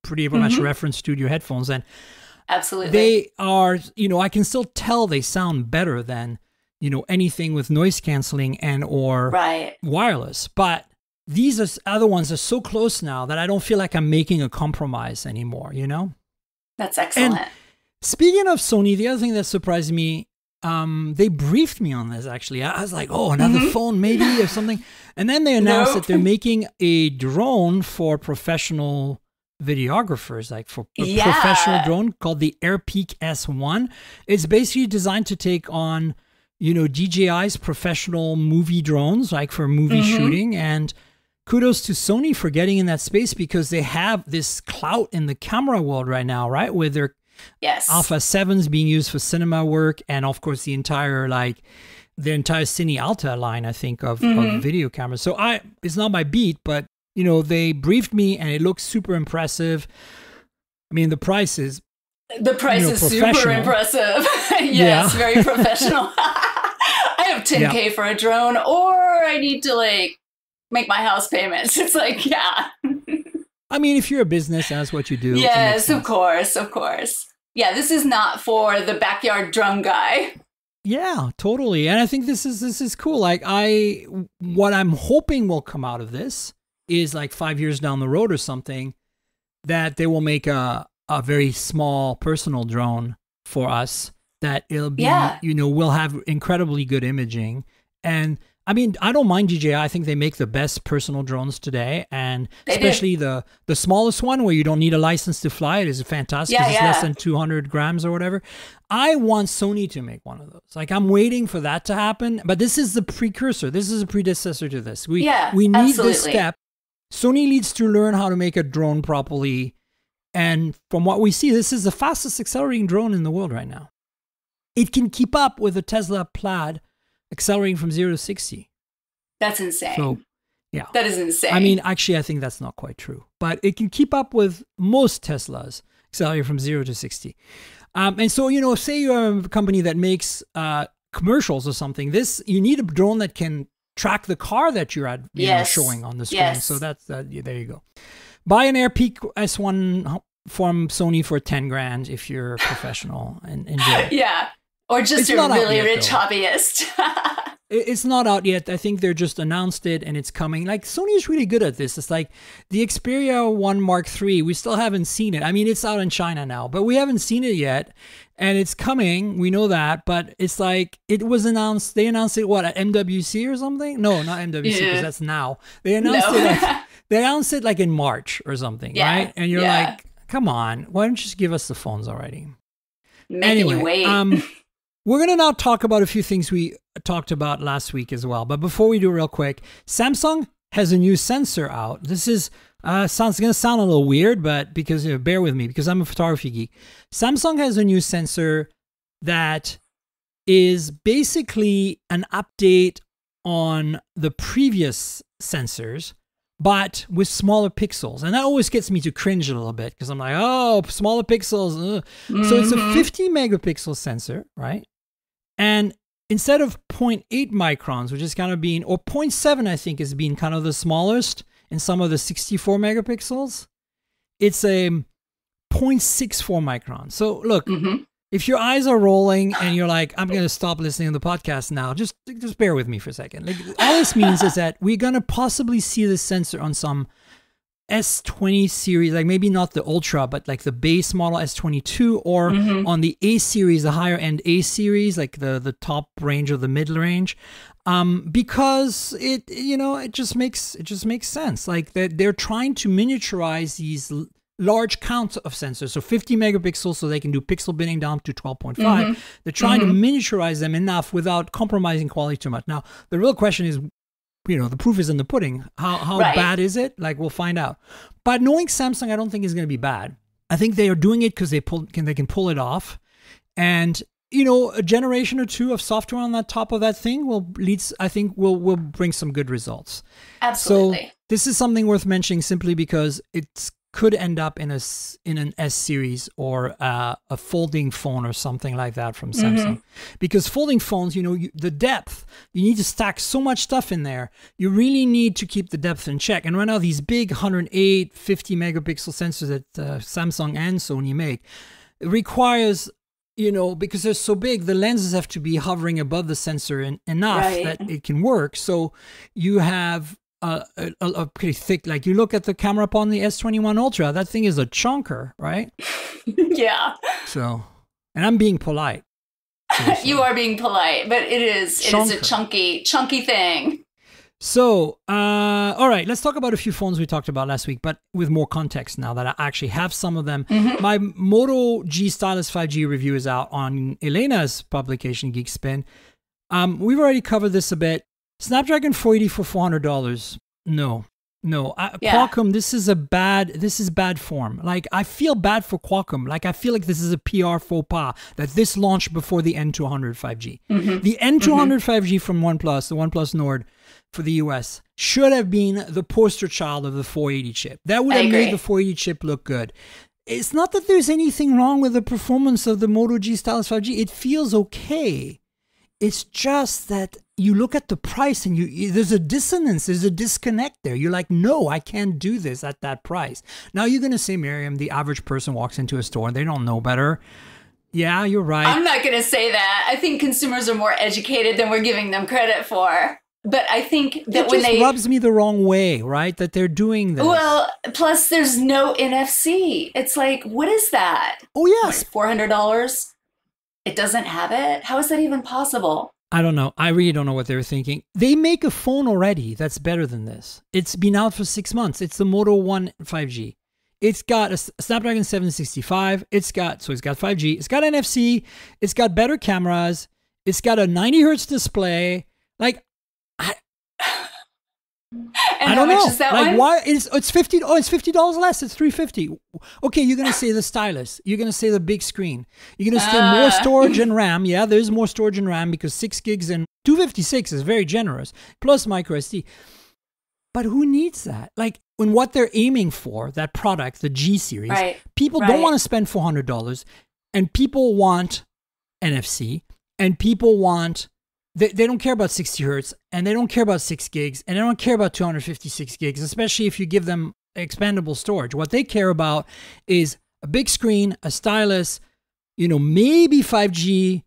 pretty much reference studio headphones. And absolutely, they are, I can still tell they sound better than, anything with noise canceling and or wireless. But these other ones are so close now that I don't feel like I'm making a compromise anymore, you know? That's excellent. And speaking of Sony, the other thing that surprised me, they briefed me on this actually. I was like, oh, another phone maybe or something. And then they announced that they're making a drone for professional videographers, like for a professional drone called the AirPeak S1. It's basically designed to take on, you know, DJI's professional movie drones, like for movie shooting. And kudos to Sony for getting in that space, because they have this clout in the camera world right now, right? With their Alpha 7s being used for cinema work, and of course the entire Cine Alta line, I think, of video cameras. So it's not my beat, but you know, they briefed me and it looks super impressive. I mean, the price is super impressive. Yes, very professional. I have 10K for a drone, or I need to like make my house payments. It's like, yeah. I mean, if you're a business, that's what you do. Yes, of course. Yeah, this is not for the backyard drone guy. Yeah, totally. And I think this is cool. Like what I'm hoping will come out of this is like 5 years down the road or something, that they will make a very small personal drone for us that it'll be, you know, we'll have incredibly good imaging. And I mean, I don't mind DJI. I think they make the best personal drones today, and especially the smallest one where you don't need a license to fly it is fantastic. It's less than 200 grams or whatever. I want Sony to make one of those. Like, I'm waiting for that to happen, but this is the precursor. This is a predecessor to this. We need this step. Sony needs to learn how to make a drone properly. And from what we see, this is the fastest accelerating drone in the world right now. It can keep up with the Tesla Plaid accelerating from 0 to 60. That's insane. So, yeah. That is insane. I mean, actually, I think that's not quite true. But it can keep up with most Teslas accelerating from 0 to 60. And so, you know, say you're a company that makes commercials or something. You need a drone that can track the car that you're at, showing on the screen. Yes. So that's there you go. Buy an AirPeak S1 from Sony for 10 grand if you're a professional and enjoy. Yeah. Or just a really rich hobbyist. It's not out yet. I think they're just announced it and it's coming. Like, Sony is really good at this. It's like the Xperia 1 Mark III. We still haven't seen it. I mean, it's out in China now, but we haven't seen it yet. And it's coming. We know that. But it's like, it was announced. They announced it, what, at MWC or something? No, not MWC, because that's now. They announced they announced it like in March or something, right? And you're like, come on. Why don't you just give us the phones already? Making you wait. We're going to now talk about a few things we talked about last week as well. But before we do, real quick, Samsung has a new sensor out. This is going to sound a little weird, but because bear with me, because I'm a photography geek. Samsung has a new sensor that is basically an update on the previous sensors, but with smaller pixels. And that always gets me to cringe a little bit, because I'm like, oh, smaller pixels. So it's a 50 megapixel sensor, right? And instead of 0.8 microns, which is kind of being, or 0.7, I think, is being kind of the smallest in some of the 64 megapixels, it's a 0.64 microns. So look, if your eyes are rolling and you're like, I'm going to stop listening to the podcast now, just bear with me for a second. Like, all this means is that we're going to possibly see this sensor on some S20 series, like maybe not the Ultra, but like the base model S22, or on the A series, the higher end A series, like the top range or the mid range, because it just makes sense. Like they're trying to miniaturize these large count of sensors, so 50 megapixels, so they can do pixel binning down to 12.5. They're trying to miniaturize them enough without compromising quality too much. Now, the real question is, the proof is in the pudding. How bad is it? Like, we'll find out. But knowing Samsung, I don't think is going to be bad. I think they are doing it because they can pull it off. And, a generation or two of software on that top of that thing will bring some good results. Absolutely. So this is something worth mentioning simply because it's could end up in an S series or a folding phone or something like that from Samsung. Because folding phones, the depth, you need to stack so much stuff in there. You really need to keep the depth in check. And right now, these big 108, 50 megapixel sensors that Samsung and Sony make, it requires, because they're so big, the lenses have to be hovering above the sensor enough that it can work. So you have a pretty thick. Like you look at the camera up on the S21 Ultra, that thing is a chunker, right? Yeah. So, and I'm being polite. You are being polite, but it is a chunky thing. So, all right, let's talk about a few phones we talked about last week, but with more context now that I actually have some of them. Mm-hmm. My Moto G Stylus 5G review is out on Elena's publication, Geekspin. We've already covered this a bit. Snapdragon 480 for $400. No. Qualcomm, this is bad form. Like, I feel bad for Qualcomm. Like, I feel like this is a PR faux pas that this launched before the N200 5G. Mm-hmm. The N200 5G from OnePlus, the OnePlus Nord for the US, should have been the poster child of the 480 chip. That would have made the 480 chip look good. It's not that there's anything wrong with the performance of the Moto G Stylus 5G. It feels okay. It's just that you look at the price and there's a dissonance, there's a disconnect there. You're like, no, I can't do this at that price. Now you're going to say, Miriam, the average person walks into a store and they don't know better. Yeah, you're right. I'm not going to say that. I think consumers are more educated than we're giving them credit for. But I think that when they... rubs me the wrong way, right? That they're doing this. Well, plus there's no NFC. It's like, what is that? Oh, yes. $400? It doesn't have it? How is that even possible? I don't know. I really don't know what they were thinking. They make a phone already that's better than this. It's been out for 6 months. It's the Moto One 5G. It's got a Snapdragon 765. It's got 5G. It's got NFC. It's got better cameras. It's got a 90 hertz display. Like, And I don't how much know. is that like, one? why it's $50? Oh, it's $50 less. It's $350. Okay, you're gonna say the stylus. You're gonna say the big screen. You're gonna say more storage and RAM. Yeah, there's more storage and RAM because 6 gigs and 256 is very generous. Plus micro SD. But who needs that? Like, when what they're aiming for, that product, the G series, people don't want to spend $400, and people want NFC, and people want. They don't care about 60 hertz, and they don't care about 6 gigs, and they don't care about 256 gigs, especially if you give them expandable storage. What they care about is a big screen, a stylus, maybe 5G,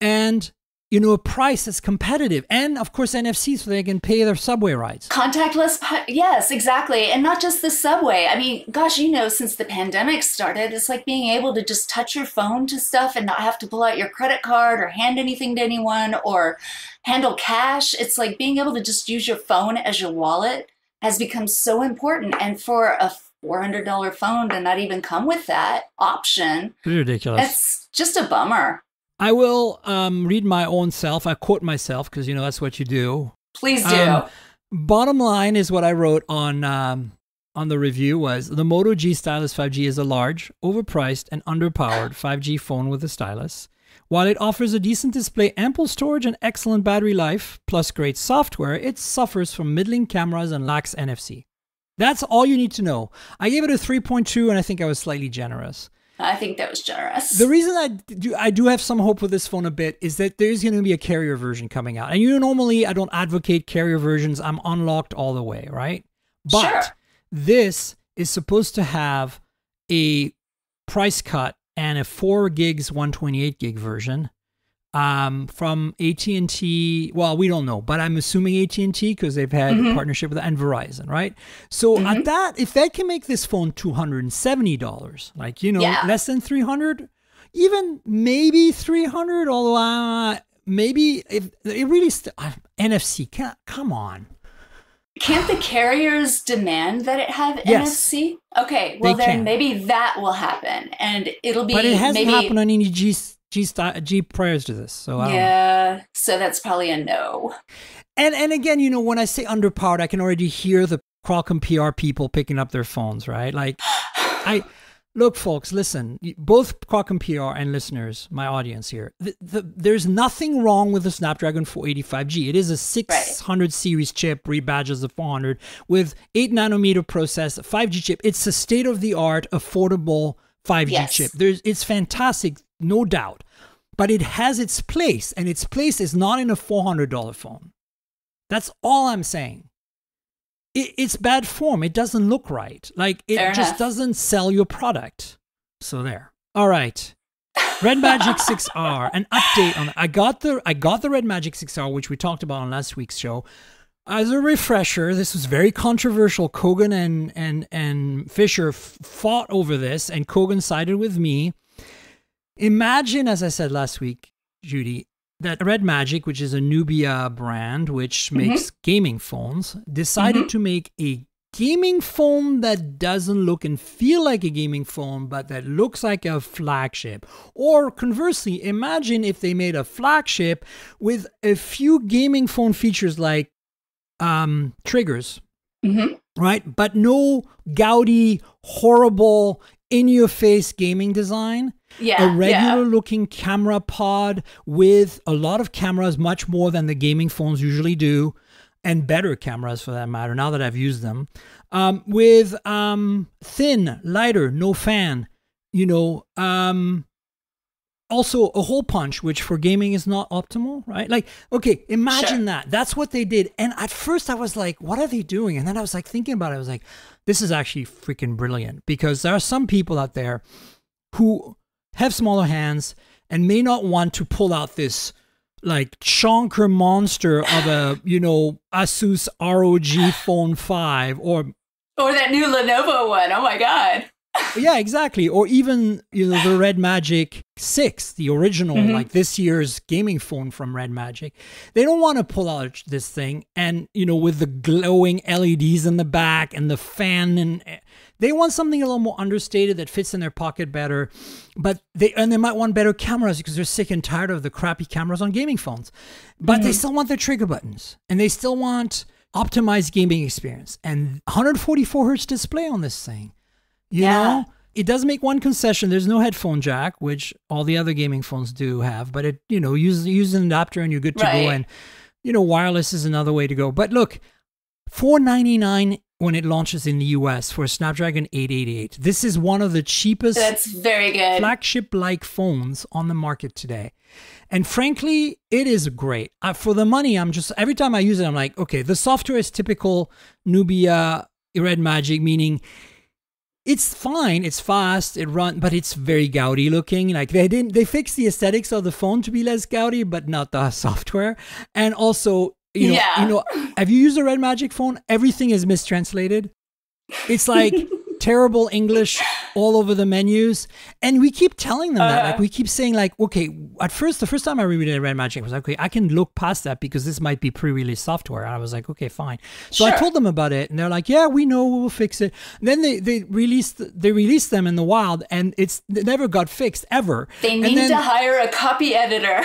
and, a price that's competitive. And, of course, NFC so they can pay their subway rides. Contactless, yes, exactly. And not just the subway. I mean, gosh, since the pandemic started, it's like being able to just touch your phone to stuff and not have to pull out your credit card or hand anything to anyone or handle cash. It's like being able to just use your phone as your wallet has become so important. And for a $400 phone to not even come with that option, ridiculous. It's just a bummer. I will read my own self. I quote myself because, that's what you do. Please do. Bottom line is what I wrote on the review was, the Moto G Stylus 5G is a large, overpriced, and underpowered 5G phone with a stylus. While it offers a decent display, ample storage, and excellent battery life, plus great software, it suffers from middling cameras and lacks NFC. That's all you need to know. I gave it a 3.2, and I think I was slightly generous. I think that was generous. The reason I do have some hope with this phone a bit is that there's going to be a carrier version coming out. And normally I don't advocate carrier versions. I'm unlocked all the way, right? But this is supposed to have a price cut and a 4 gigs 128 gig version from AT&T. Well, we don't know, but I'm assuming AT&T because they've had a partnership with and Verizon, right? So at that, if that can make this phone $270, like, less than 300, even maybe 300, although maybe if it really NFC, come on. Can't the carriers demand that it have NFC? Okay, well then maybe that will happen, and it'll be. But it hasn't happened on any G prior to this, so I don't know. So that's probably a no. And again, when I say underpowered, I can already hear the Qualcomm PR people picking up their phones, right? Like, look, folks, listen, both Qualcomm PR and listeners, my audience here, there's nothing wrong with the Snapdragon 480 5G. It is a 600 series chip, rebadges the 400 with 8 nanometer process, 5G chip. It's a state-of-the-art, affordable 5G chip. It's fantastic, no doubt. But it has its place, and its place is not in a $400 phone. That's all I'm saying. It's bad form. It doesn't look right. Like, it just doesn't sell your product. So there. All right. RedMagic 6R, an update on. I got the RedMagic 6R, which we talked about on last week's show. As a refresher, this was very controversial. Kogan and Fisher fought over this, and Kogan sided with me. Imagine, as I said last week, Judie, that RedMagic, which is a Nubia brand which makes gaming phones, decided to make a gaming phone that doesn't look and feel like a gaming phone, but that looks like a flagship. Or conversely, imagine if they made a flagship with a few gaming phone features like triggers, right? But no gaudy, horrible, in-your-face gaming design. Yeah, a regular-looking camera pod with a lot of cameras, much more than the gaming phones usually do, and better cameras for that matter, now that I've used them. With thin, lighter, no fan, you know, also a hole punch, which for gaming is not optimal, right? Like, okay, imagine that. That's what they did. And at first I was like, what are they doing? And then I was like thinking about it. I was like, this is actually freaking brilliant, because there are some people out there who have smaller hands and may not want to pull out this like chonker monster of a, you know, Asus ROG Phone 5 or that new Lenovo one. Oh my God. Yeah, exactly. Or even, you know, the RedMagic 6, the original, like this year's gaming phone from RedMagic. They don't want to pull out this thing and, you know, with the glowing LEDs in the back and the fan, and they want something a little more understated that fits in their pocket better. But they might want better cameras because they're sick and tired of the crappy cameras on gaming phones. But they still want their trigger buttons, and they still want optimized gaming experience and 144 hertz display on this thing. You know, it does make one concession. There's no headphone jack, which all the other gaming phones do have, but it, you know, use an adapter and you're good to go. And, you know, wireless is another way to go. But look, $499 when it launches in the US for a Snapdragon 888. This is one of the cheapest, that's very good, flagship-like phones on the market today. And frankly, it is great. For the money, I'm just, every time I use it, I'm like, okay, the software is typical Nubia RedMagic, meaning it's fine, it's fast, it runs, but it's very gaudy looking. Like they fixed the aesthetics of the phone to be less gaudy, but not the software. And also, you know, have you used a RedMagic phone? Everything is mistranslated. It's like terrible English all over the menus. And we keep telling them that. Like we keep saying like, okay, at first, the first time I reviewed RedMagic, I was like, okay, I can look past that because this might be pre-release software. And I was like, okay, fine. So I told them about it and they're like, yeah, we know, we'll fix it. And then they released them in the wild and it never got fixed ever. They need to hire a copy editor.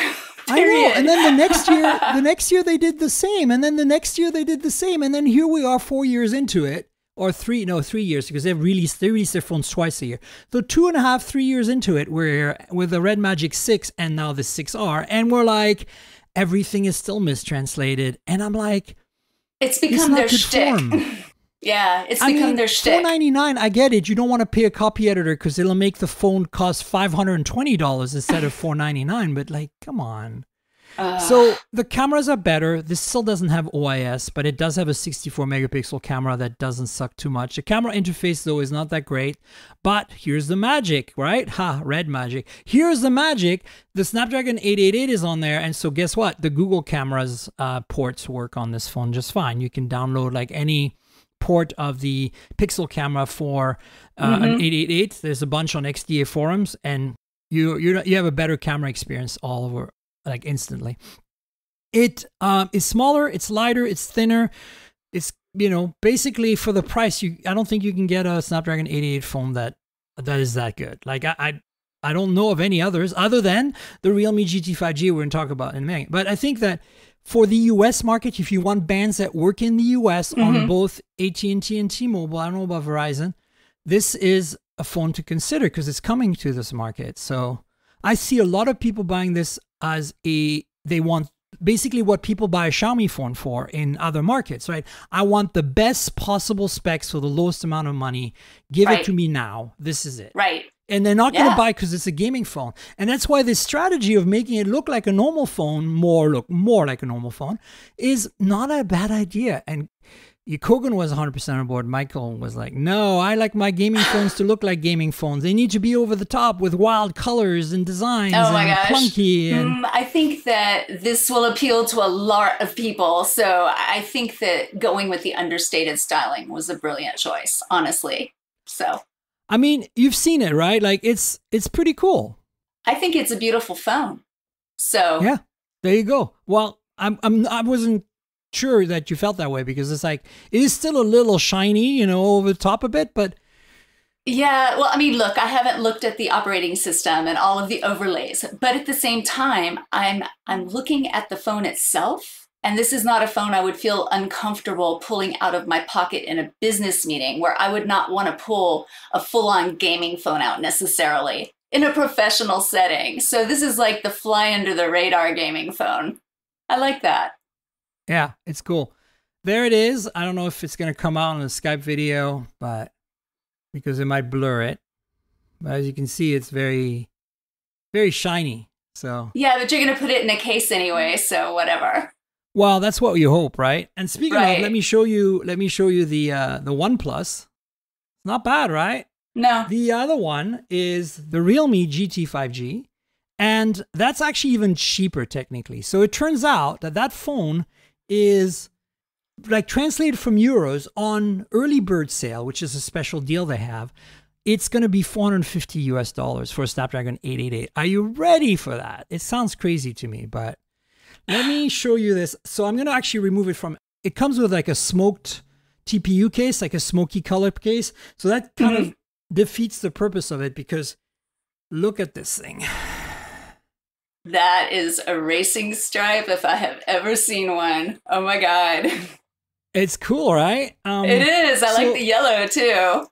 I know. And then the next year they did the same. And then the next year they did the same. And then here we are 4 years into it. Or 3 years, because they release their phones twice a year. So 2.5, 3 years into it, we're with the RedMagic 6 and now the 6R, and we're like, everything is still mistranslated. And I'm like, it's become their shtick. Yeah, it's become their shtick. $499, I get it. You don't want to pay a copy editor because it'll make the phone cost $520 instead of $499. But like, come on. So the cameras are better. This still doesn't have OIS, but it does have a 64 megapixel camera that doesn't suck too much. The camera interface though is not that great, but here's the magic, right? RedMagic. Here's the magic. The Snapdragon 888 is on there, and so guess what? The Google cameras ports work on this phone just fine. You can download like any port of the Pixel camera for an 888. There's a bunch on XDA forums, and you have a better camera experience all over. Like instantly. It is smaller, it's lighter, it's thinner. It's, you know, basically for the price, I don't think you can get a Snapdragon 888 phone that is that good. Like I don't know of any others other than the Realme GT 5G we're going to talk about in a minute. But I think that for the US market, if you want bands that work in the US on both AT&T and T-Mobile, I don't know about Verizon, this is a phone to consider because it's coming to this market. So I see a lot of people buying this as they want basically what people buy a Xiaomi phone for in other markets, right? I want the best possible specs for the lowest amount of money. Give it to me now. This is it. Right. And they're not going to buy because it's a gaming phone. And that's why this strategy of making it look like a normal phone, look more like a normal phone, is not a bad idea. And Kogan was 100% on board. Michael was like, no, I like my gaming phones to look like gaming phones. They need to be over the top with wild colors and designs and clunky. And I think that this will appeal to a lot of people. So I think that going with the understated styling was a brilliant choice, honestly. So, I mean, you've seen it, right? Like it's pretty cool. I think it's a beautiful phone. So yeah, there you go. Well, I wasn't sure that you felt that way because it's like it is still a little shiny, you know, over the top a bit, but yeah, well, I mean, look, I haven't looked at the operating system and all of the overlays, but at the same time, I'm looking at the phone itself, and this is not a phone I would feel uncomfortable pulling out of my pocket in a business meeting where I would not want to pull a full-on gaming phone out necessarily in a professional setting. So this is like the fly under the radar gaming phone. I like that. Yeah, it's cool. There it is. I don't know if it's going to come out on the Skype video, but because it might blur it. But as you can see, it's very, very shiny. So yeah, but you're going to put it in a case anyway, so whatever. Well, that's what you hope, right? And speaking of, let me show you the OnePlus. Not bad, right? No. The other one is the Realme GT 5G, and that's actually even cheaper technically. So it turns out that phone is like translated from euros on early bird sale, which is a special deal they have. It's going to be $450 for a Snapdragon 888. Are you ready for that? It sounds crazy to me, but let me show you this. So I'm going to actually remove it from, it comes with like a smoked TPU case, like a smoky color case. So that kind of defeats the purpose of it because look at this thing. That is a racing stripe if I have ever seen one. Oh my God. It's cool, right? It is. I like the yellow too.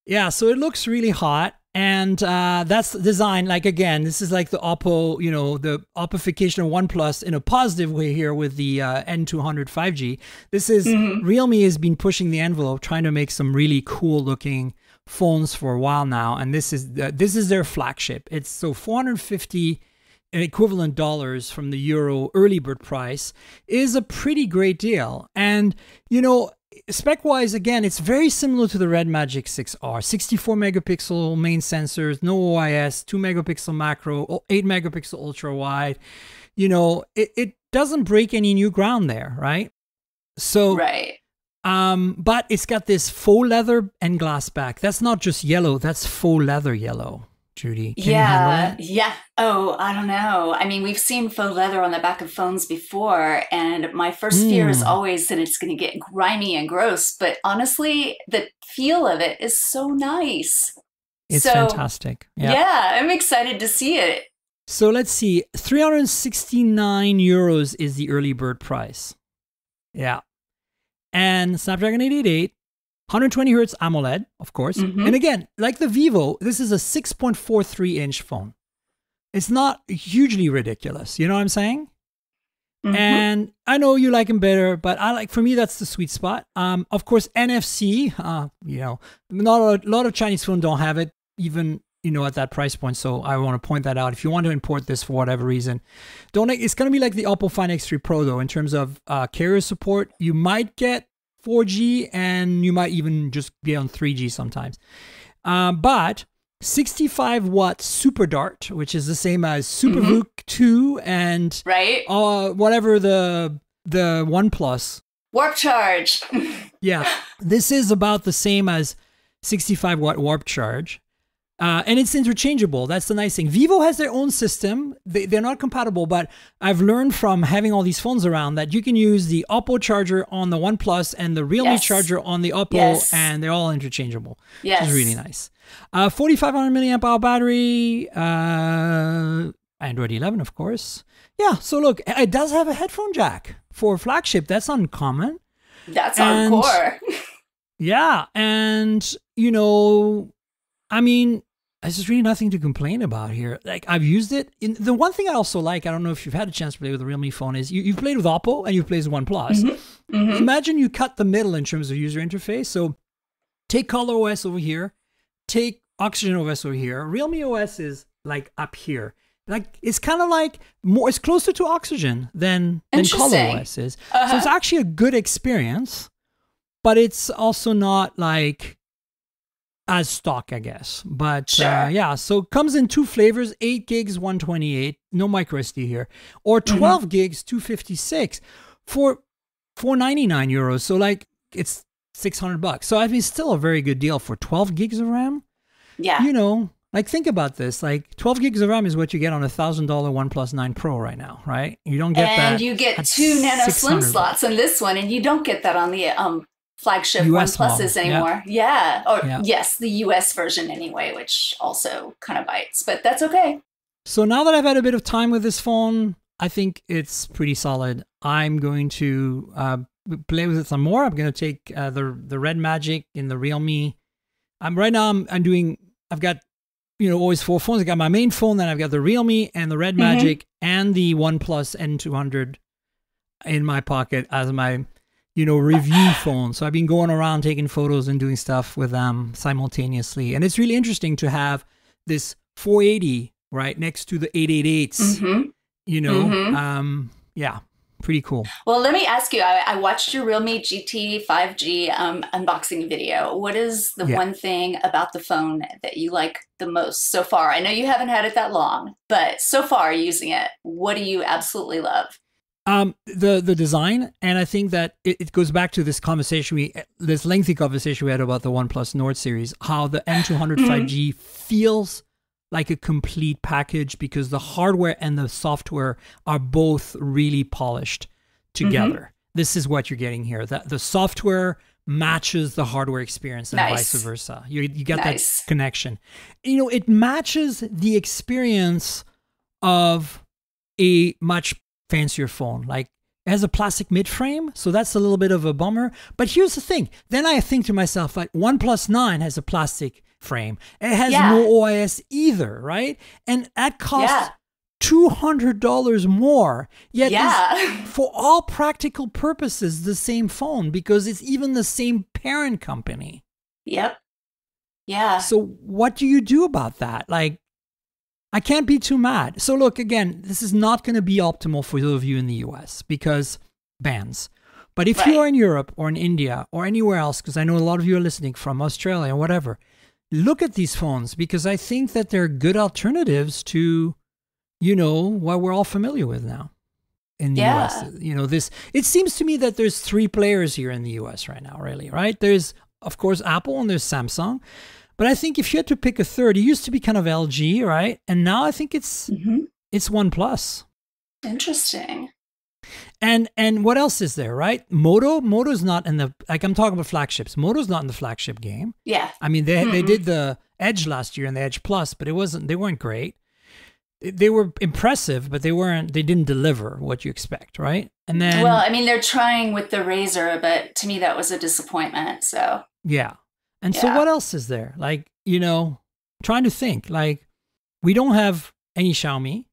Yeah, so it looks really hot. And that's the design. Like, again, this is like the Oppo, you know, the Oppification of OnePlus in a positive way here with the N200 5G. This is, Realme has been pushing the envelope, trying to make some really cool looking phones for a while now. And this is their flagship. It's so 450 equivalent dollars from the euro early bird price is a pretty great deal. And, you know, spec wise, again, it's very similar to the RedMagic 6R. 64 megapixel main sensors, no OIS, 2 megapixel macro, 8 megapixel ultra wide. You know, it doesn't break any new ground there, right? So, but it's got this faux leather and glass back. That's not just yellow, that's faux leather yellow. Judie, can you handle that? Yeah. Oh, I don't know. I mean, we've seen faux leather on the back of phones before, and my first fear is always that it's going to get grimy and gross. But honestly, the feel of it is so nice. It's fantastic. Yeah, I'm excited to see it. So let's see. 369 euros is the early bird price. Yeah. And Snapdragon 888. 120 hertz AMOLED, of course. And again, like the Vivo, this is a 6.43 inch phone. It's not hugely ridiculous. You know what I'm saying? And I know you like them better, but for me, that's the sweet spot. Of course, NFC, you know, not a lot of Chinese phones don't have it, even, you know, at that price point. So I want to point that out. If you want to import this for whatever reason, it's going to be like the Oppo Find X3 Pro though, in terms of carrier support. You might get 4G, and you might even just be on 3G sometimes. But 65 watt Super Dart, which is the same as Super VOOC 2 and whatever the OnePlus. Warp Charge. Yeah, this is about the same as 65 watt Warp Charge. And it's interchangeable. That's the nice thing. Vivo has their own system. They're not compatible, but I've learned from having all these phones around that you can use the Oppo charger on the OnePlus and the Realme charger on the Oppo, and they're all interchangeable. Which is really nice. 4,500 milliamp hour battery. Android 11, of course. Yeah, so look, it does have a headphone jack for a flagship. That's uncommon. That's hardcore. Yeah, and, you know, I mean, there's just really nothing to complain about here. Like, I've used it. The one thing I also like, I don't know if you've had a chance to play with a Realme phone, is you've played with Oppo and you've played with OnePlus. Imagine you cut the middle in terms of user interface. So take Color OS over here, take Oxygen OS over here. Realme OS is like up here. Like, it's kind of like it's closer to Oxygen than Color OS is. So it's actually a good experience. but it's also not like as stock, I guess. But Sure. yeah, so it comes in 2 flavors, 8 gigs, 128, no micro SD here, or 12 gigs, 256 for 499 euros. So like it's $600. So I mean, it's still a very good deal for 12 gigs of RAM. Yeah. You know, like think about this, like 12 gigs of RAM is what you get on a $1,000 OnePlus 9 Pro right now, right? You don't get that. And you get 2 nano slim slots in this one, and you don't get that on the flagship US OnePluses model. anymore. Yeah. Or Yeah. yes, the US version anyway, which also kind of bites, but that's okay. So now that I've had a bit of time with this phone, I think it's pretty solid. I'm going to play with it some more. I'm going to take the RedMagic in the Realme. I've got, you know, always 4 phones. I got my main phone, then I've got the Realme and the RedMagic and the OnePlus N200 in my pocket as my, you know, review phone. So I've been going around taking photos and doing stuff with them simultaneously. And it's really interesting to have this 480 right next to the 888s, you know, yeah, pretty cool. Well, let me ask you, I watched your Realme GT 5G unboxing video. What is the one thing about the phone that you like the most so far? I know you haven't had it that long, but so far using it, what do you absolutely love? The design, and I think that it goes back to this this lengthy conversation we had about the OnePlus Nord series, how the N200 5G feels like a complete package because the hardware and the software are both really polished together. This is what you're getting here. That the software matches the hardware experience and vice versa. You get that connection. You know, it matches the experience of a much fancier phone. Like, it has a plastic mid-frame, so that's a little bit of a bummer. But here's the thing. Then I think to myself, like, OnePlus 9 has a plastic frame. It has no OIS either, right? And that costs $200 more. Yet it's, for all practical purposes, the same phone because it's even the same parent company. Yep. Yeah. So what do you do about that? Like, I can't be too mad. So look, again, this is not going to be optimal for those of you in the US because bans. But if you're in Europe or in India or anywhere else, because I know a lot of you are listening from Australia or whatever, look at these phones because I think that they're good alternatives to, you know, what we're all familiar with now in the US. You know, it seems to me that there's 3 players here in the US right now, really, right? There's, of course, Apple and there's Samsung. But I think if you had to pick a third, it used to be kind of LG, right? And now I think it's OnePlus. Interesting. And what else is there, right? Moto's not in the, like, I'm talking about flagships. Moto's not in the flagship game. Yeah. I mean, they did the Edge last year and the Edge Plus, but they weren't great. They were impressive, but they didn't deliver what you expect, right? And then, well, I mean, they're trying with the Razor, but to me that was a disappointment. So yeah. And so what else is there? Like, you know, trying to think, like, we don't have any Xiaomi.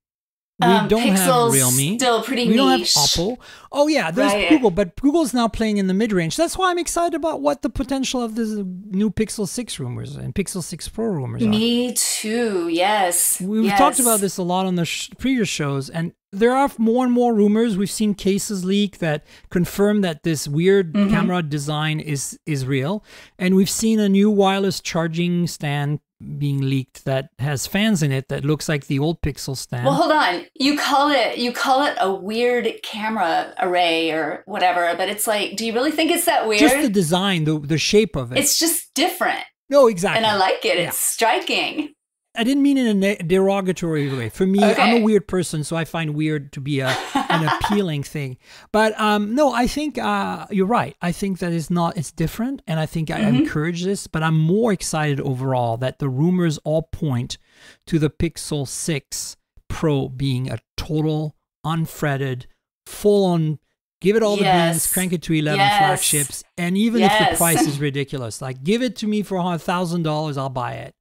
We don't have Realme. Still pretty we niche. don't have Oppo. Oh yeah, there's Google, but Google's now playing in the mid-range. That's why I'm excited about what the potential of this new Pixel 6 rumors and Pixel 6 Pro rumors are. Me too, yes. We've talked about this a lot on the previous shows, and there are more and more rumors. We've seen cases leak that confirm that this weird camera design is real. And we've seen a new wireless charging stand being leaked that has fans in it that looks like the old Pixel stand. Well, hold on. You call it a weird camera array or whatever, but it's like, do you really think it's that weird? Just the design, the shape of it. It's just different. No, exactly. And I like it. It's striking. I didn't mean in a derogatory way. For me, I'm a weird person, so I find weird to be an appealing thing. But no, I think you're right. I think that it's different, and I think I encourage this, but I'm more excited overall that the rumors all point to the Pixel 6 Pro being a total, unfretted, full-on, give it all the beans, crank it to 11 flagships, and even if the price is ridiculous, like give it to me for $1,000, I'll buy it.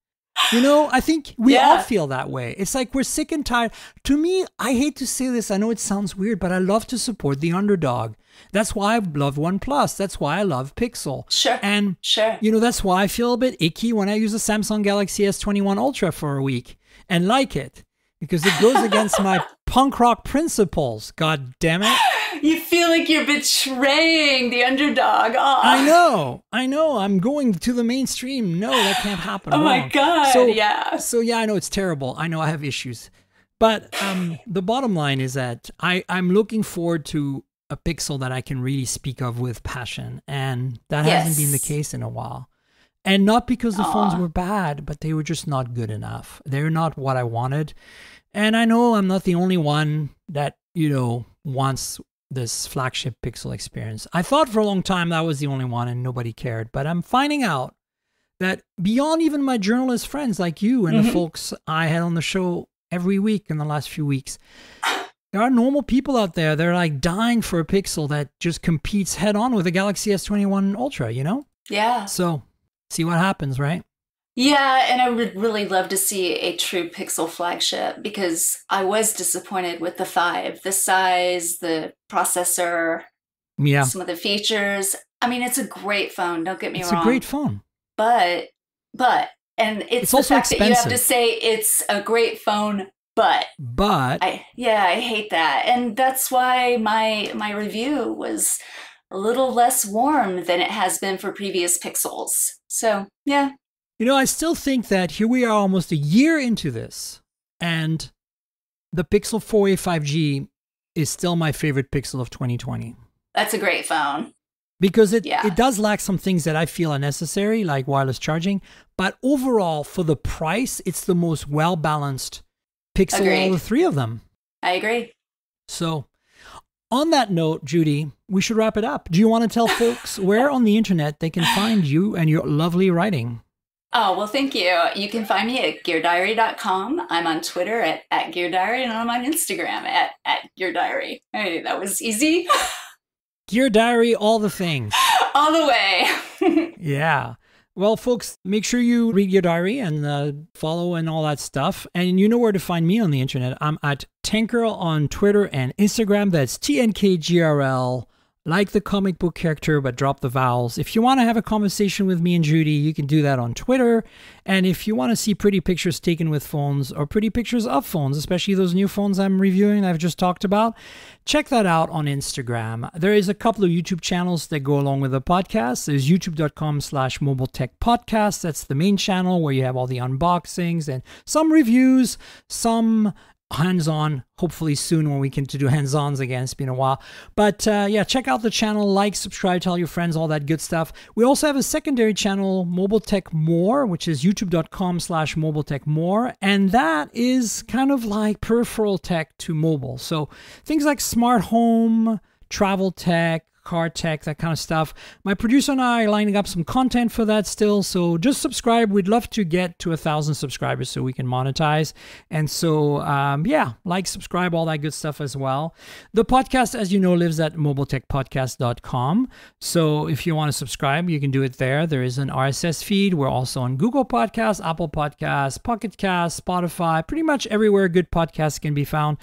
You know, I think we all feel that way. It's like we're sick and tired. To me, I hate to say this. I know it sounds weird, but I love to support the underdog. That's why I love OnePlus. That's why I love Pixel. Sure. And, you know, that's why I feel a bit icky when I use a Samsung Galaxy S21 Ultra for a week and like it. Because it goes against my punk rock principles. God damn it. You feel like you're betraying the underdog. Oh. I know. I'm going to the mainstream. No, that can't happen. Oh my God. Yeah. So yeah, I know it's terrible. I know I have issues. But the bottom line is that I'm looking forward to a Pixel that I can really speak of with passion. And that hasn't been the case in a while. And not because the phones were bad, but they were just not good enough. They're not what I wanted. And I know I'm not the only one that, wants this flagship Pixel experience. I thought for a long time that was the only one and nobody cared. But I'm finding out that beyond even my journalist friends like you and the folks I had on the show every week in the last few weeks, there are normal people out there. They're like dying for a Pixel that just competes head on with the Galaxy S21 Ultra, Yeah. So see what happens, right? Yeah, and I would really love to see a true Pixel flagship because I was disappointed with the 5. The size, the processor, some of the features. I mean, it's a great phone, don't get me wrong. It's a great phone. But, and it's the also fact expensive. that you have to say it's a great phone, but. I hate that. And that's why my review was a little less warm than it has been for previous Pixels. So, yeah. I still think that here we are almost a year into this, and the Pixel 4a 5G is still my favorite Pixel of 2020. That's a great phone. Because it does lack some things that I feel are necessary, like wireless charging. But overall, for the price, it's the most well-balanced Pixel of the 3 of them. I agree. So, on that note, Judie, we should wrap it up. Do you want to tell folks where on the internet they can find you and your lovely writing? Oh, well, thank you. You can find me at geardiary.com. I'm on Twitter at geardiary, and I'm on Instagram at geardiary. Hey, that was easy. Gear Diary, all the things. All the way. Yeah. Well, folks, make sure you read your diary and follow and all that stuff. And you know where to find me on the internet. I'm at Tankgirl on Twitter and Instagram. That's TNKGRL. Like the comic book character, but drop the vowels. If you want to have a conversation with me and Judie, you can do that on Twitter. And if you want to see pretty pictures taken with phones or pretty pictures of phones, especially those new phones I'm reviewing I've just talked about, check that out on Instagram. There is a couple of YouTube channels that go along with the podcast. There's youtube.com/mobiletechpodcast. That's the main channel where you have all the unboxings and some reviews, some hands-on, hopefully soon when we can do hands-ons again. It's been a while. But yeah, check out the channel, like, subscribe, tell your friends, all that good stuff. We also have a secondary channel, Mobile Tech More, which is youtube.com/mobiletechmore. And that is kind of like peripheral tech to mobile. So things like smart home, travel tech, car tech, that kind of stuff. My producer and I are lining up some content for that still, so just subscribe. We'd love to get to 1,000 subscribers so we can monetize. And so, yeah, like, subscribe, all that good stuff as well. The podcast, as you know, lives at mobiletechpodcast.com. So if you want to subscribe, you can do it there. There is an RSS feed. We're also on Google Podcasts, Apple Podcasts, Pocket Casts, Spotify, pretty much everywhere good podcasts can be found.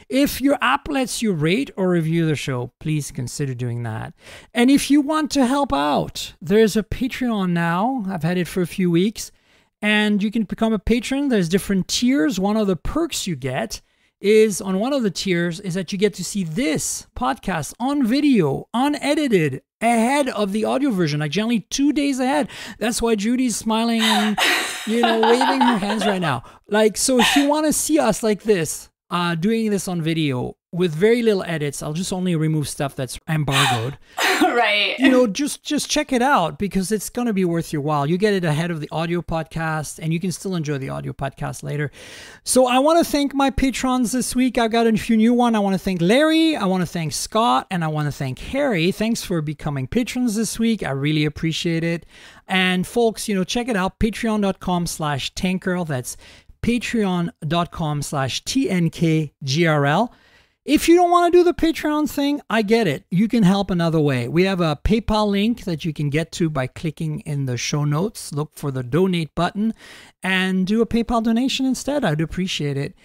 If your app lets you rate or review the show, please consider doing that. And if you want to help out, there's a Patreon now. I've had it for a few weeks, and you can become a patron. There's different tiers. One of the perks you get is on one of the tiers is that you get to see this podcast on video, unedited, ahead of the audio version, like generally 2 days ahead. That's why Judie's smiling and, waving her hands right now. Like, so if you want to see us like this, doing this on video with very little edits, I'll just only remove stuff that's embargoed. Right. Just check it out because it's going to be worth your while. You get it ahead of the audio podcast and you can still enjoy the audio podcast later. So I want to thank my patrons this week. I've got a few new ones. I want to thank Larry. I want to thank Scott, and I want to thank Harry. Thanks for becoming patrons this week. I really appreciate it. And folks, check it out. Patreon.com/Tankgirl. That's patreon.com/TNKGRL. If you don't want to do the Patreon thing, I get it. You can help another way. We have a PayPal link that you can get to by clicking in the show notes. Look for the donate button and do a PayPal donation instead. I'd appreciate it.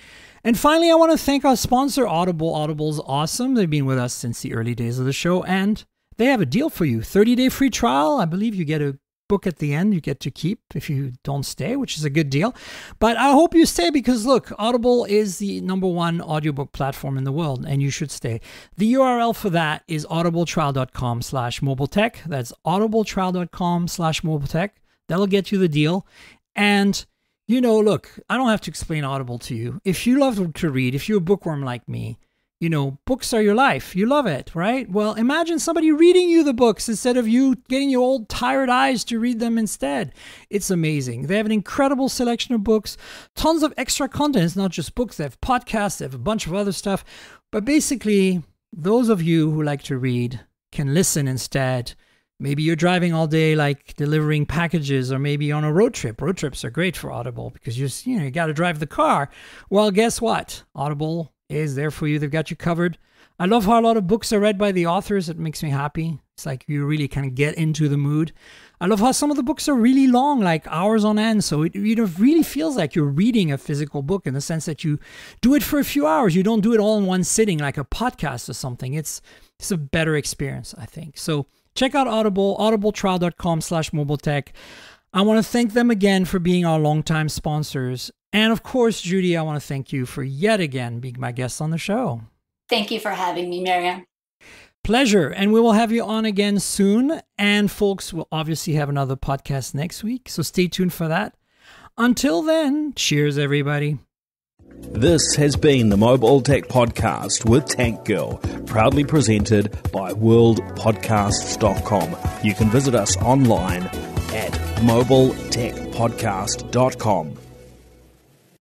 And finally, I want to thank our sponsor, Audible. Audible's awesome. They've been with us since the early days of the show, and they have a deal for you. 30-day free trial. I believe you get a book at the end you get to keep if you don't stay, which is a good deal. But I hope you stay because, look, Audible is the #1 audiobook platform in the world, and you should stay. The URL for that is audibletrial.com/mobiletech. That's audibletrial.com/mobiletech. That'll get you the deal. And, you know, look, I don't have to explain Audible to you. If you love to read, if you're a bookworm like me, you know, books are your life. You love it, right? Well, imagine somebody reading you the books instead of you getting your old tired eyes to read them instead. It's amazing. They have an incredible selection of books, tons of extra content. It's not just books. They have podcasts. They have a bunch of other stuff. But basically, those of you who like to read can listen instead. Maybe you're driving all day, like delivering packages, or maybe on a road trip. Road trips are great for Audible because you got to drive the car. Well, guess what? Audible is there for you. They've got you covered. I love how a lot of books are read by the authors. It makes me happy. It's like you really kind of get into the mood. I love how some of the books are really long, like hours on end. So it really feels like you're reading a physical book in the sense that you do it for a few hours. You don't do it all in one sitting like a podcast or something. It's a better experience, I think. So check out Audible, audibletrial.com/mobiletech. I want to thank them again for being our longtime sponsors. And of course, Judie, I want to thank you for yet again being my guest on the show. Thank you for having me, Miriam. Pleasure. And we will have you on again soon. And folks, we'll obviously have another podcast next week. So stay tuned for that. Until then, cheers, everybody. This has been the Mobile Tech Podcast with Tank Girl, proudly presented by worldpodcasts.com. You can visit us online at mobiletechpodcast.com.